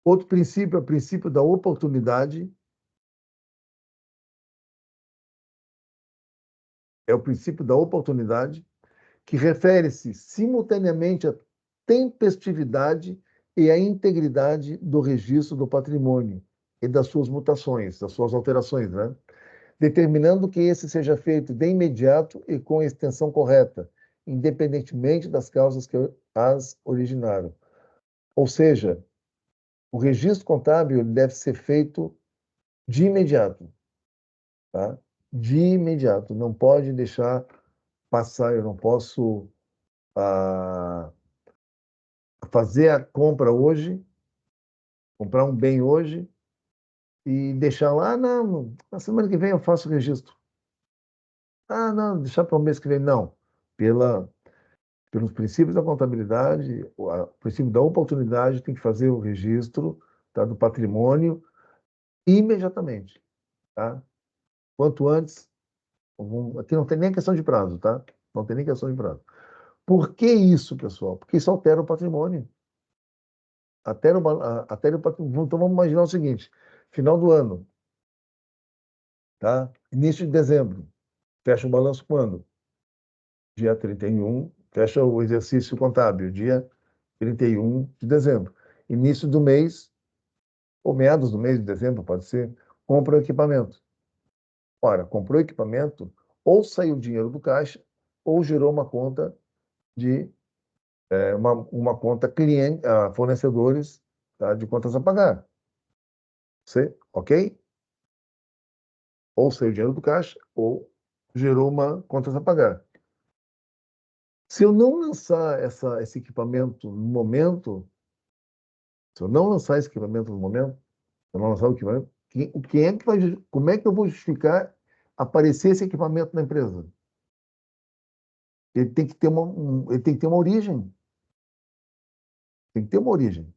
Outro princípio é o princípio da oportunidade. É o princípio da oportunidade, que refere-se simultaneamente à tempestividade e à integridade do registro do patrimônio e das suas mutações, das suas alterações, né? Determinando que esse seja feito de imediato e com a extensão correta, independentemente das causas que as originaram. Ou seja, o registro contábil deve ser feito de imediato, tá? De imediato, não pode deixar passar, eu não posso ah, fazer a compra hoje, comprar um bem hoje e deixar lá, não, na semana que vem eu faço o registro. Ah, não, deixar para o mês que vem. Não. Pelos princípios da contabilidade, o princípio da oportunidade, tem que fazer o registro, tá, do patrimônio imediatamente. Tá? Quanto antes, aqui não tem nem questão de prazo, tá? Não tem nem questão de prazo. Por que isso, pessoal? Porque isso altera o patrimônio. Altera o patrimônio. Então vamos imaginar o seguinte: final do ano, tá? Início de dezembro. Fecha o balanço quando? Dia 31. Fecha o exercício contábil, dia 31 de dezembro. Início do mês, ou meados do mês de dezembro, pode ser, compra o equipamento. Ora, comprou o equipamento, ou saiu dinheiro do caixa, ou gerou uma conta de uma conta cliente, fornecedores, tá, de contas a pagar. Você, ok? Ou saiu dinheiro do caixa, ou gerou uma contas a pagar. Se eu não lançar esse equipamento no momento, se eu não lançar esse equipamento no momento, se eu não lançar o equipamento, quem é que vai, como é que eu vou justificar aparecer esse equipamento na empresa? Ele tem que ter ele tem que ter uma origem. Tem que ter uma origem.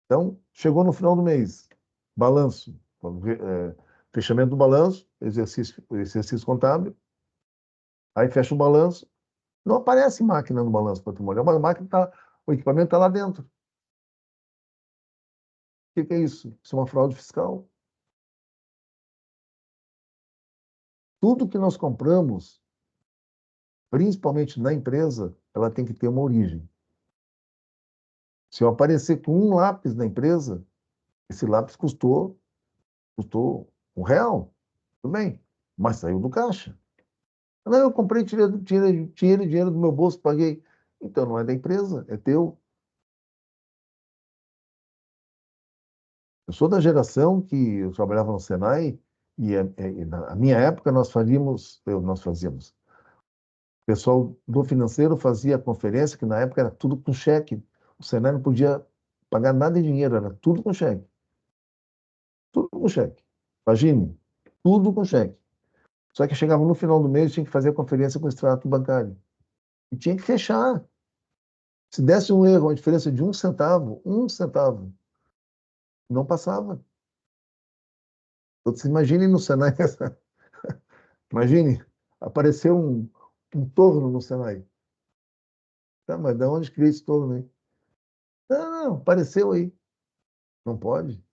Então, chegou no final do mês, balanço, fechamento do balanço, exercício contábil, aí fecha o balanço, não aparece máquina no balanço patrimonial, mas a máquina o equipamento está lá dentro. O que é isso? Isso é uma fraude fiscal. Tudo que nós compramos, principalmente na empresa, ela tem que ter uma origem. Se eu aparecer com um lápis na empresa, esse lápis custou R$ 1, tudo bem, mas saiu do caixa. Não, eu comprei, tirei dinheiro do meu bolso, paguei. Então não é da empresa, é teu. Eu sou da geração que eu trabalhava no Senai e na minha época nós fazíamos. O pessoal do financeiro fazia a conferência, que na época era tudo com cheque. O Senai não podia pagar nada em dinheiro, era tudo com cheque. Tudo com cheque. Imagine, tudo com cheque. Só que chegava no final do mês, tinha que fazer a conferência com o extrato bancário. E tinha que fechar. Se desse um erro, a diferença de um centavo, não passava. Então, você imagine no Senai, imagine, apareceu um torno no Senai. Tá, mas de onde que veio esse torno aí? Não, não, apareceu aí. Não pode.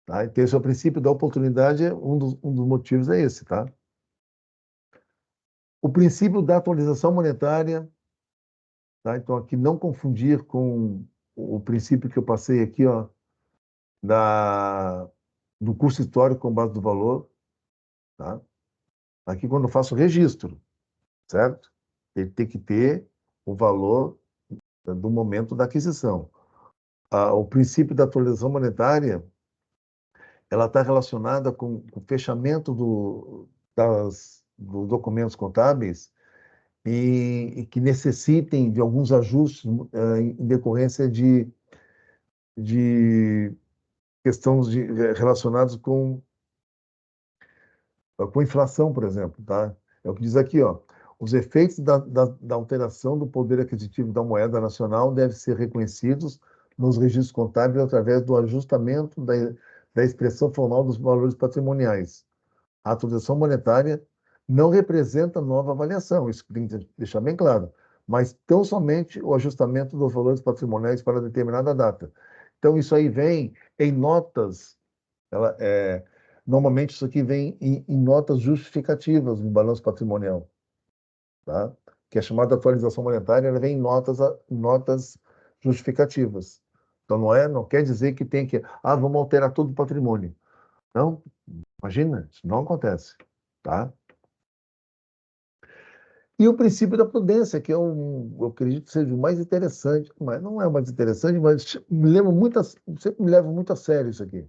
Tá? Então, esse é o princípio da oportunidade, um dos motivos é esse, tá? O princípio da atualização monetária, tá? Então, aqui não confundir com o princípio que eu passei aqui, ó, da, do curso histórico com base do valor, tá? Aqui, quando eu faço registro, certo? Ele tem que ter o valor do momento da aquisição. O princípio da atualização monetária, ela está relacionada com o fechamento dos documentos contábeis e que necessitem de alguns ajustes em decorrência de questões relacionadas com inflação, por exemplo, tá? É o que diz aqui, ó. Os efeitos da alteração do poder aquisitivo da moeda nacional devem ser reconhecidos nos registros contábeis através do ajustamento da expressão formal dos valores patrimoniais. A atualização monetária não representa nova avaliação, isso tem que deixar bem claro, mas tão somente o ajustamento dos valores patrimoniais para determinada data. Então, isso aí vem em notas, ela, é, normalmente isso aqui vem em notas justificativas no balanço patrimonial, tá? Que é chamada atualização monetária, ela vem em notas justificativas. Então, não quer dizer que tem que, vamos alterar todo o patrimônio. Não, imagina, isso não acontece, tá? E o princípio da prudência, que eu acredito que seja o mais interessante, mas não é o mais interessante, mas sempre me leva muito a sério isso aqui.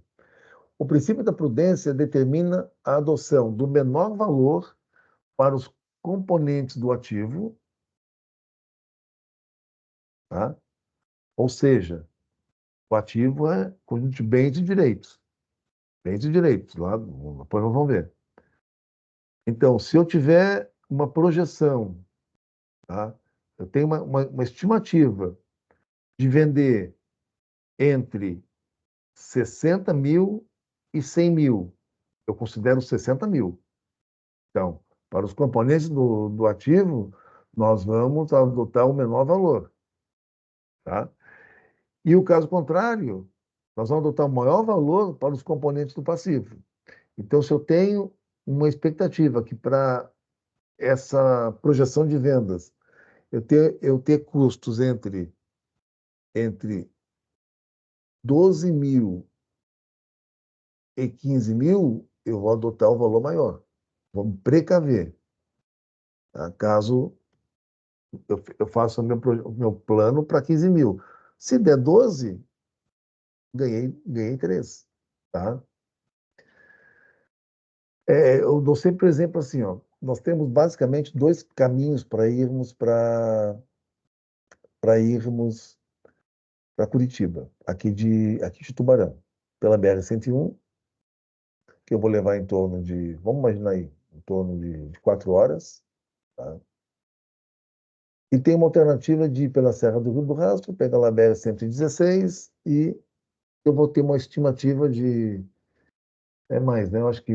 O princípio da prudência determina a adoção do menor valor para os componentes do ativo, tá? Ou seja, o ativo é conjunto de bens e direitos. Bens e direitos, lá depois nós vamos ver. Então, se eu tiver uma projeção, tá? Eu tenho uma estimativa de vender entre 60 mil e 100 mil. Eu considero 60 mil. Então, para os componentes do ativo, nós vamos adotar o menor valor. Tá? E o caso contrário, nós vamos adotar o maior valor para os componentes do passivo. Então, se eu tenho uma expectativa que para essa projeção de vendas, eu ter custos entre 12 mil e 15 mil, eu vou adotar o valor maior. Vamos precaver, tá? Caso eu faço o meu plano para 15 mil. Se der 12, ganhei 3, tá? Eu dou sempre o exemplo assim, ó. Nós temos basicamente dois caminhos para irmos para Curitiba, aqui de Tubarão, pela BR-101, que eu vou levar em torno de, vamos imaginar aí, em torno de 4 horas, tá? E tem uma alternativa de ir pela Serra do Rio do Rastro, pegar a BR-116 e eu vou ter uma estimativa de, é mais, né? Eu acho que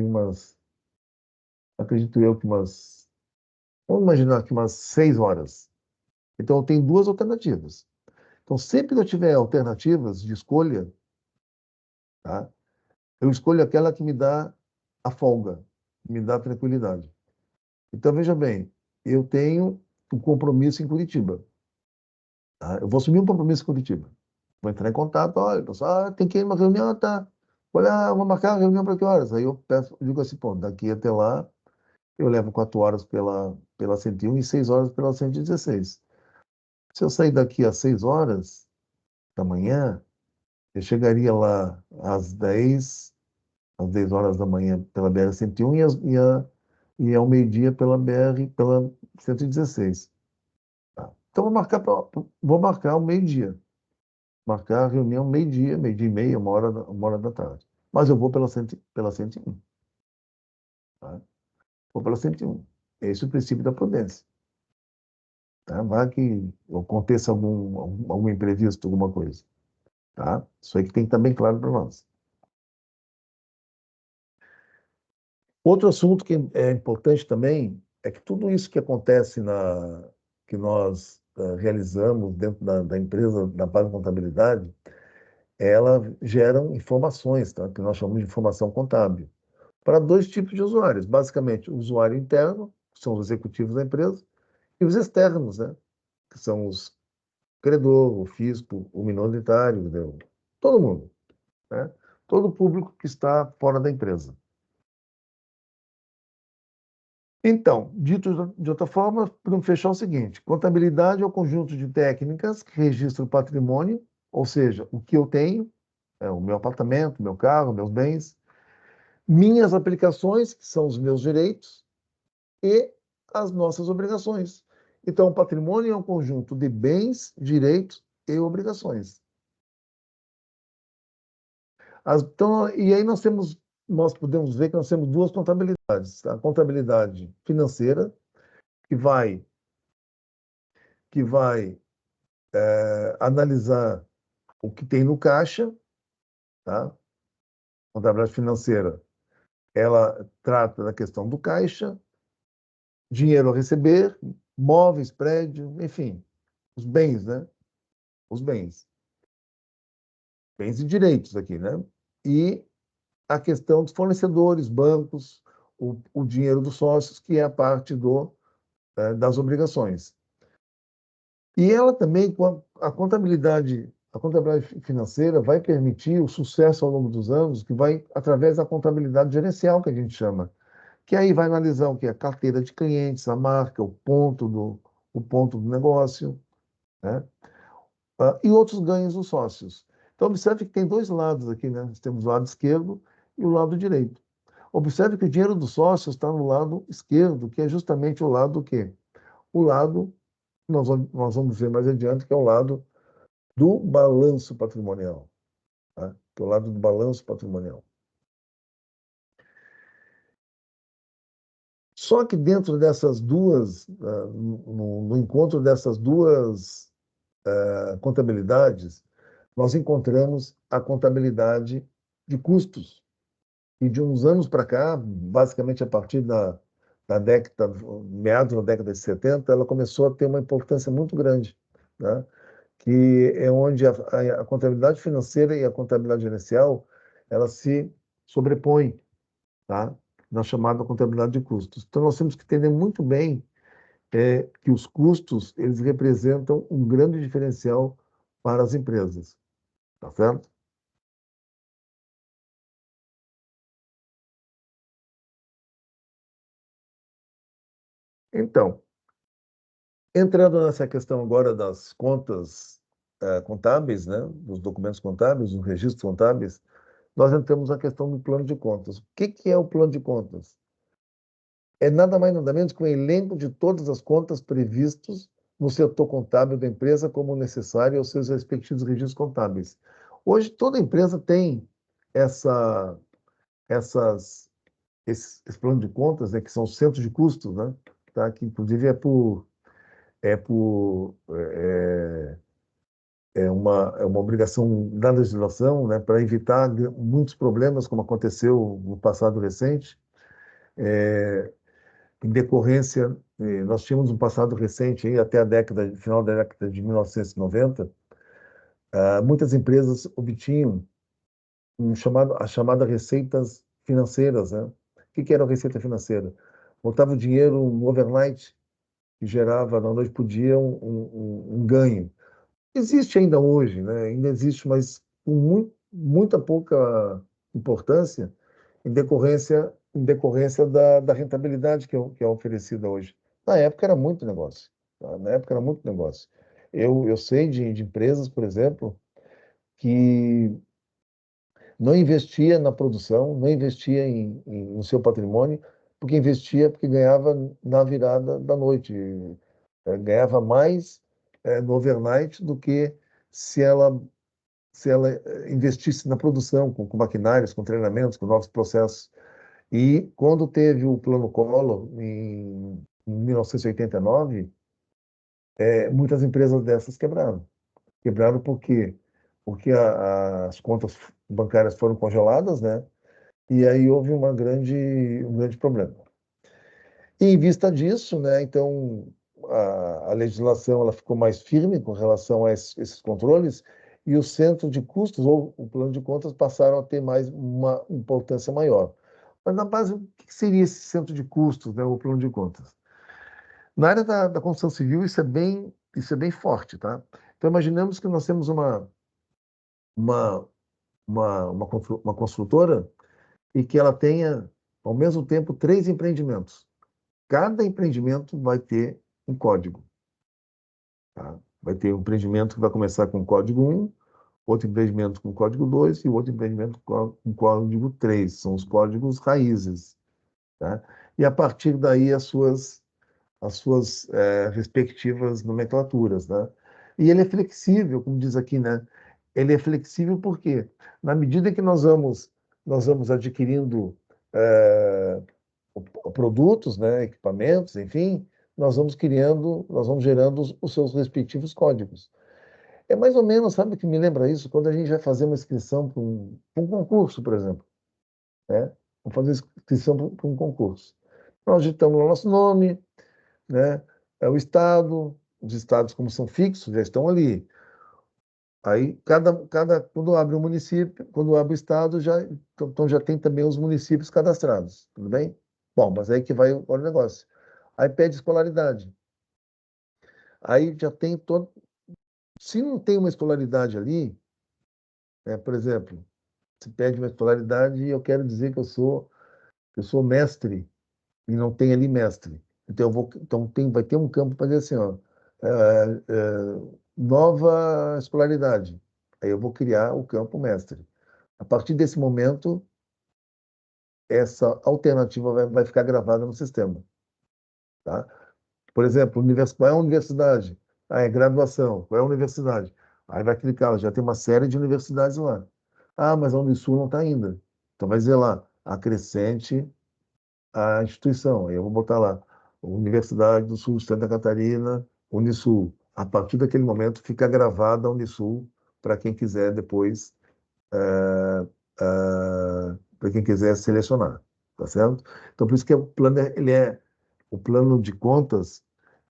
acredito eu que vamos imaginar que umas 6 horas. Então eu tenho duas alternativas. Então sempre que eu tiver alternativas de escolha, tá? Eu escolho aquela que me dá a folga, que me dá tranquilidade. Então veja bem, eu tenho um compromisso em Curitiba, tá? Eu vou assumir um compromisso em Curitiba. Vou entrar em contato, olha, pessoal, tem que ir numa reunião, tá? Olha, vou marcar a reunião para que horas? Aí eu peço, digo assim, pô, daqui até lá eu levo 4 horas pela 101 e 6 horas pela 116. Se eu sair daqui às 6 horas da manhã, eu chegaria lá às 10 horas da manhã pela BR-101 e ao meio-dia pela 116. Tá? Então vou marcar o meio-dia. Marcar a reunião meio-dia, meio-dia e meia, uma hora da tarde. Mas eu vou pela 101. Tá? Vou pela 101. Esse é o princípio da prudência. Tá? Vai que aconteça algum imprevisto, alguma coisa. Tá? Isso aí que tem que estar bem claro para nós. Outro assunto que é importante também é que tudo isso que acontece que nós realizamos dentro da empresa, da Paga Contabilidade, ela geram informações, tá? Que nós chamamos de informação contábil, para dois tipos de usuários. Basicamente, o usuário interno, que são os executivos da empresa, e os externos, né? Que são os credor, o fisco, o minoritário, entendeu? Todo mundo, né? Todo o público que está fora da empresa. Então, dito de outra forma, podemos fechar o seguinte: contabilidade é o conjunto de técnicas que registram o patrimônio, ou seja, o que eu tenho, o meu apartamento, meu carro, meus bens, minhas aplicações, que são os meus direitos, e as nossas obrigações. Então, o patrimônio é um conjunto de bens, direitos e obrigações. Então, e aí nós podemos ver que nós temos duas contabilidades: a contabilidade financeira, que vai analisar o que tem no caixa, tá? Contabilidade financeira, ela trata da questão do caixa, dinheiro a receber, móveis, prédio, enfim, os bens, né? Os bens e direitos aqui, né? E a questão dos fornecedores, bancos, o dinheiro dos sócios, que é a parte das obrigações. E ela também, com a contabilidade financeira vai permitir o sucesso ao longo dos anos, que vai através da contabilidade gerencial, que a gente chama, que aí vai analisar o que é a carteira de clientes, a marca, o ponto do negócio, né? E outros ganhos dos sócios. Então, observe que tem dois lados aqui, né? Nós temos o lado esquerdo e o lado direito. Observe que o dinheiro dos sócios está no lado esquerdo, que é justamente o lado do quê? O lado, nós vamos ver mais adiante, que é o lado do balanço patrimonial, tá? Que é o lado do balanço patrimonial. Só que dentro dessas duas, no encontro dessas duas contabilidades, nós encontramos a contabilidade de custos. E de uns anos para cá, basicamente a partir da década, meados da década de 70, ela começou a ter uma importância muito grande, né? Que é onde a contabilidade financeira e a contabilidade gerencial, elas se sobrepõem, tá? Na chamada contabilidade de custos. Então, nós temos que entender muito bem que os custos, eles representam um grande diferencial para as empresas, tá certo? Então, Entrando nessa questão agora das contas contábeis, né, dos documentos contábeis, dos registros contábeis, nós entramos na questão do plano de contas. O que que é o plano de contas? É nada mais nada menos que um elenco de todas as contas previstas no setor contábil da empresa como necessário aos seus respectivos registros contábeis. Hoje, toda empresa tem essa, essas, esse plano de contas, né, que são os centros de custos, né, tá? Que inclusive é uma obrigação da legislação, né, para evitar muitos problemas, como aconteceu no passado recente. Em decorrência, nós tínhamos um passado recente, aí, até final da década de 1990, muitas empresas obtinham as chamadas receitas financeiras, né? O que era a receita financeira? Botava o dinheiro no overnight, que gerava, da noite para o dia, um ganho. Existe ainda hoje, né? Ainda existe, mas com muita pouca importância em decorrência da rentabilidade que é oferecida hoje. Na época era muito negócio. Tá? Na época era muito negócio. Eu sei de empresas, por exemplo, que não investia na produção, não investia no seu patrimônio, porque ganhava na virada da noite. Ganhava mais no overnight do que se ela, se ela investisse na produção, com maquinários, com treinamentos, com novos processos. E quando teve o Plano Collor, em 1989, muitas empresas dessas quebraram. Quebraram por quê? Porque as contas bancárias foram congeladas, né? E aí houve um grande problema. E em vista disso, né, então a legislação ela ficou mais firme com relação a esses controles e o centro de custos ou o plano de contas passaram a ter mais uma importância maior. Mas na base, o que seria esse centro de custos, né, o plano de contas? Na área da construção civil isso é bem forte, tá? Então imaginemos que nós temos uma, uma construtora e que ela tenha ao mesmo tempo três empreendimentos. Cada empreendimento vai ter um código. Tá? Vai ter um empreendimento que vai começar com código 1, outro empreendimento com código 2 e outro empreendimento com código 3. São os códigos raízes. Tá? E a partir daí as suas respectivas nomenclaturas. Né? E ele é flexível, como diz aqui, né? Ele é flexível porque, na medida que nós vamos adquirindo é, produtos, né, equipamentos, enfim, nós vamos gerando os seus respectivos códigos. É mais ou menos, sabe o que me lembra isso? Quando a gente vai fazer uma inscrição para um concurso, por exemplo, né? Vamos fazer inscrição para um concurso. Nós digitamos lá o nosso nome, né? É o estado, os estados como são fixos, já estão ali. Aí, quando abre o município, quando abre o estado, então já tem também os municípios cadastrados, tudo bem? Bom, mas aí que vai o negócio. Aí pede escolaridade. Aí já tem todo. Se não tem uma escolaridade ali, por exemplo, se pede uma escolaridade e eu quero dizer que eu sou mestre e não tem ali mestre. Então vai ter um campo para dizer assim, ó, nova escolaridade. Aí eu vou criar o campo mestre. A partir desse momento, essa alternativa vai ficar gravada no sistema, tá? Por exemplo, qual é a universidade? Ah, é graduação. Qual é a universidade? Aí vai clicar, já tem uma série de universidades lá. Ah, mas a Unisul não está ainda. Então vai dizer lá, acrescente a instituição. Aí eu vou botar lá, Universidade do Sul de Santa Catarina, Unisul. A partir daquele momento fica gravada a Unisul para quem quiser depois, para quem quiser selecionar, tá certo? Então por isso que o plano de contas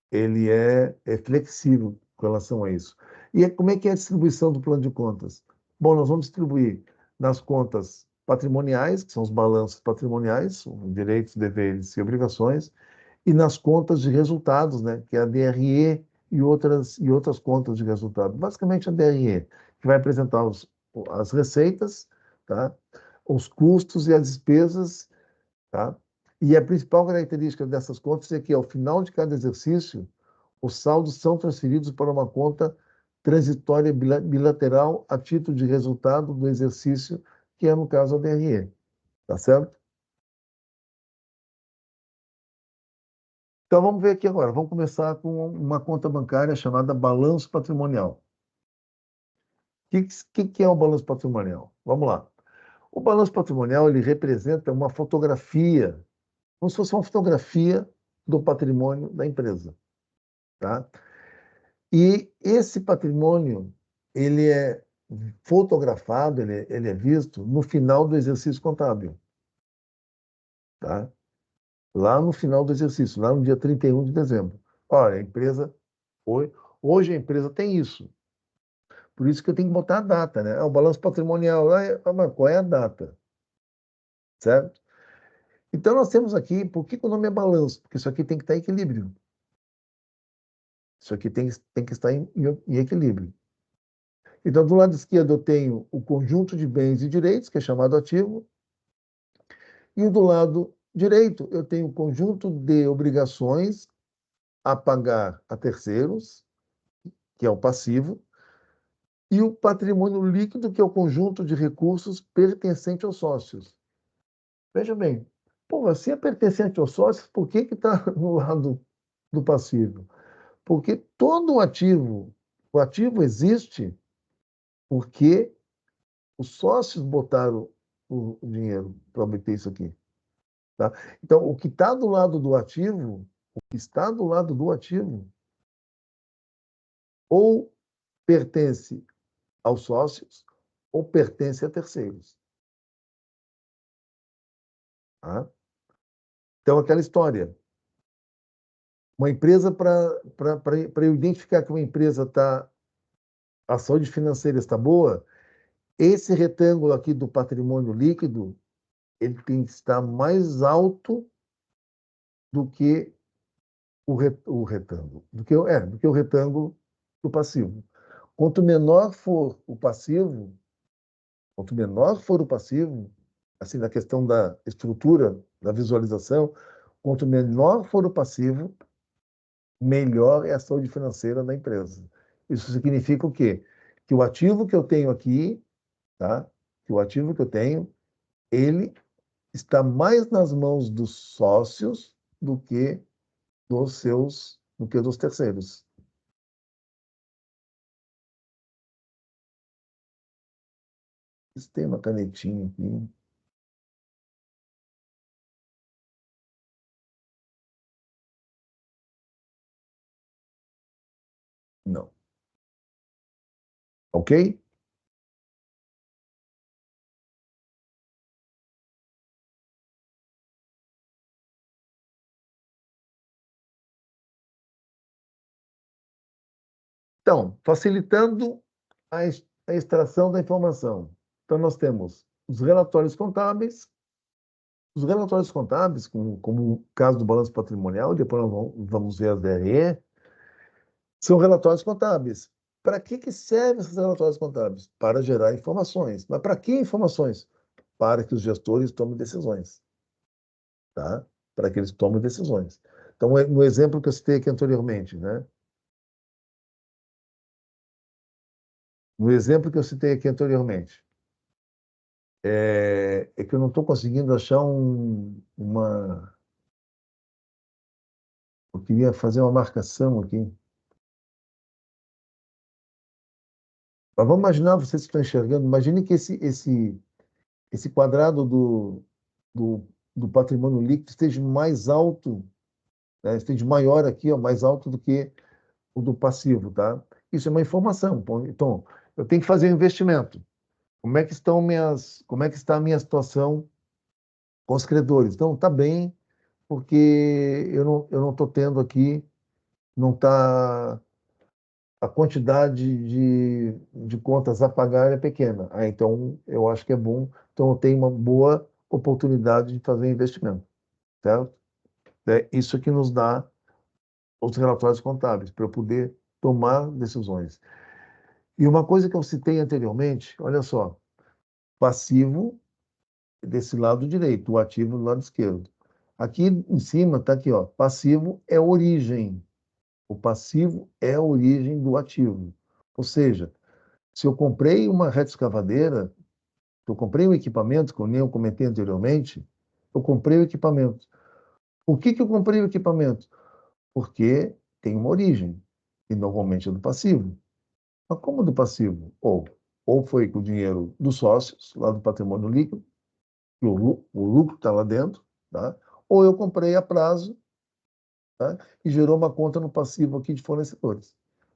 ele é flexível com relação a isso. E como é que é a distribuição do plano de contas? Bom, nós vamos distribuir nas contas patrimoniais, que são os balanços patrimoniais, direitos, deveres e obrigações, e nas contas de resultados, né, que é a DRE e outras contas de resultado. Basicamente a DRE, que vai apresentar as receitas, tá? Os custos e as despesas, tá? E a principal característica dessas contas é que, ao final de cada exercício, os saldos são transferidos para uma conta transitória bilateral a título de resultado do exercício, que é, no caso, a DRE. Tá certo? Então, vamos ver aqui agora. Vamos começar com uma conta bancária chamada balanço patrimonial. O que é o balanço patrimonial? Vamos lá. O balanço patrimonial ele representa uma fotografia, como se fosse uma fotografia do patrimônio da empresa, tá? E esse patrimônio ele é fotografado, ele é visto no final do exercício contábil, tá? Lá no final do exercício, lá no dia 31 de dezembro. Olha, a empresa hoje a empresa tem isso. Por isso que eu tenho que botar a data, né? O balanço patrimonial lá, mas qual é a data? Certo? Então, nós temos aqui, por que o nome é balanço? Porque isso aqui tem que estar em equilíbrio. Isso aqui tem que estar em equilíbrio. Então, do lado esquerdo, eu tenho o conjunto de bens e direitos, que é chamado ativo, e do lado direito, eu tenho o conjunto de obrigações a pagar a terceiros, que é o passivo, e o patrimônio líquido, que é o conjunto de recursos pertencente aos sócios. Veja bem, pô, se é pertencente aos sócios, por que está no lado do passivo? Porque todo o ativo existe porque os sócios botaram o dinheiro para obter isso aqui. Tá? Então, o que está do lado do ativo, o que está do lado do ativo, ou pertence aos sócios, ou pertence a terceiros. Tá? Então, aquela história. Uma empresa, para eu identificar que uma empresa está, a saúde financeira está boa, esse retângulo aqui do patrimônio líquido, ele tem que estar mais alto do que o retângulo, do que o retângulo do passivo. Quanto menor for o passivo, quanto menor for o passivo, assim, na questão da estrutura, da visualização, quanto menor for o passivo, melhor é a saúde financeira da empresa. Isso significa o quê? Que o ativo que eu tenho aqui, tá? Que o ativo que eu tenho, ele está mais nas mãos dos sócios do que dos terceiros. Isso tem uma canetinha aqui. Não. Ok? Então, facilitando a extração da informação. Então, nós temos os relatórios contábeis, como o caso do balanço patrimonial, depois nós vamos ver as DRE, são relatórios contábeis. Para que servem esses relatórios contábeis? Para gerar informações. Mas para que informações? Para que os gestores tomem decisões. Tá? Para que eles tomem decisões. Então, no exemplo que eu citei aqui anteriormente, né? No exemplo que eu citei aqui anteriormente, é que eu não estou conseguindo achar uma. Eu queria fazer uma marcação aqui. Mas vamos imaginar, vocês que estão enxergando, imagine que esse quadrado do, do patrimônio líquido esteja mais alto, né? Esteja maior aqui, ó, mais alto do que o do passivo, tá? Isso é uma informação. Então, eu tenho que fazer um investimento. Como é que está a minha situação com os credores? Então, está bem, porque eu não estou tendo aqui, não está a quantidade de contas a pagar é pequena. Ah, então, eu acho que é bom. Então, eu tenho uma boa oportunidade de fazer investimento, certo? É isso que nos dá os relatórios contábeis, para eu poder tomar decisões. E uma coisa que eu citei anteriormente, olha só, passivo desse lado direito, o ativo do lado esquerdo. Aqui em cima está aqui, ó, passivo é origem. O passivo é a origem do ativo. Ou seja, se eu comprei uma retroescavadeira, se eu comprei um equipamento, como eu comentei anteriormente, eu comprei o equipamento. Por que eu comprei o equipamento? Porque tem uma origem, e normalmente é do passivo. Mas como do passivo? Ou foi com o dinheiro dos sócios, lá do patrimônio líquido, que o lucro está lá dentro, tá? Ou eu comprei a prazo, tá? E gerou uma conta no passivo aqui de fornecedores.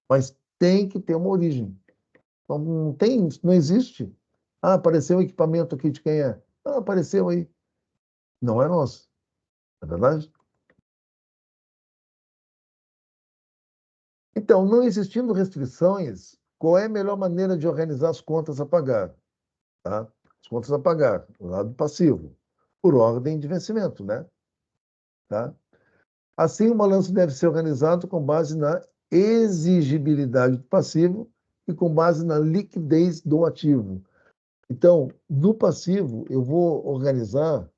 Mas tem que ter uma origem. Então, não tem, não existe. Ah, apareceu um equipamento aqui de quem é? Ah, apareceu aí. Não é nosso. Não é verdade? Então, não existindo restrições, qual é a melhor maneira de organizar as contas a pagar? Tá? As contas a pagar, o lado passivo, por ordem de vencimento, né? Tá? Assim, o balanço deve ser organizado com base na exigibilidade do passivo e com base na liquidez do ativo. Então, no passivo, eu vou organizar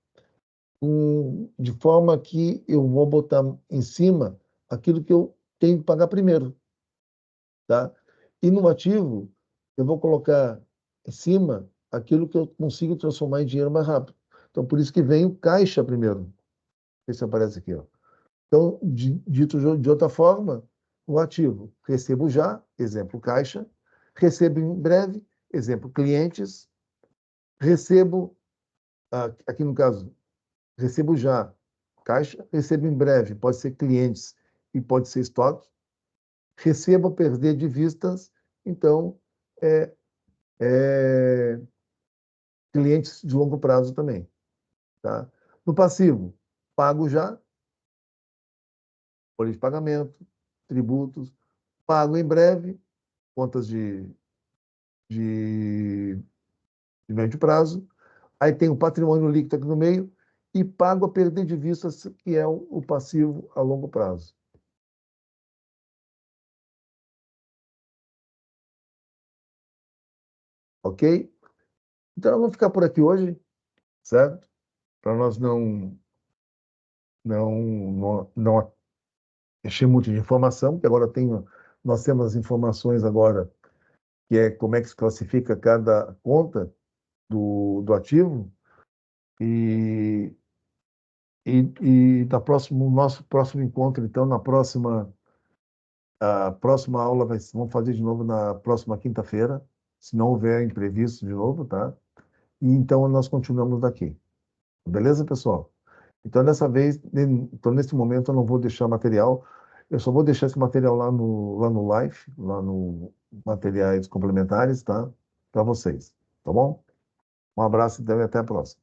de forma que eu vou botar em cima aquilo que eu tenho que pagar primeiro, tá? E no ativo, eu vou colocar em cima aquilo que eu consigo transformar em dinheiro mais rápido. Então, por isso que vem o caixa primeiro. Esse aparece aqui, ó. Então, dito de outra forma, o ativo, recebo já, exemplo, caixa, recebo em breve, exemplo, clientes, recebo, aqui no caso, recebo já, caixa, recebo em breve, pode ser clientes e pode ser estoque, recebo a perder de vistas, então, é, é, clientes de longo prazo também. Tá? No passivo, pago já, folha de pagamento, tributos, pago em breve, contas de, de médio prazo, aí tem o patrimônio líquido aqui no meio, e pago a perder de vista, que é o passivo a longo prazo. Ok? Então, eu vou ficar por aqui hoje, certo? Para nós não encher muito de informação, porque agora nós temos as informações agora, que é como é que se classifica cada conta do ativo, e, nosso próximo encontro, então, a próxima aula vamos fazer de novo na próxima quinta-feira, se não houver imprevisto de novo, tá? E então nós continuamos daqui. Beleza, pessoal? Então, dessa vez, então, nesse momento, eu não vou deixar material, eu só vou deixar esse material lá no Live, lá no Materiais Complementares, tá? Para vocês, tá bom? Um abraço e até a próxima.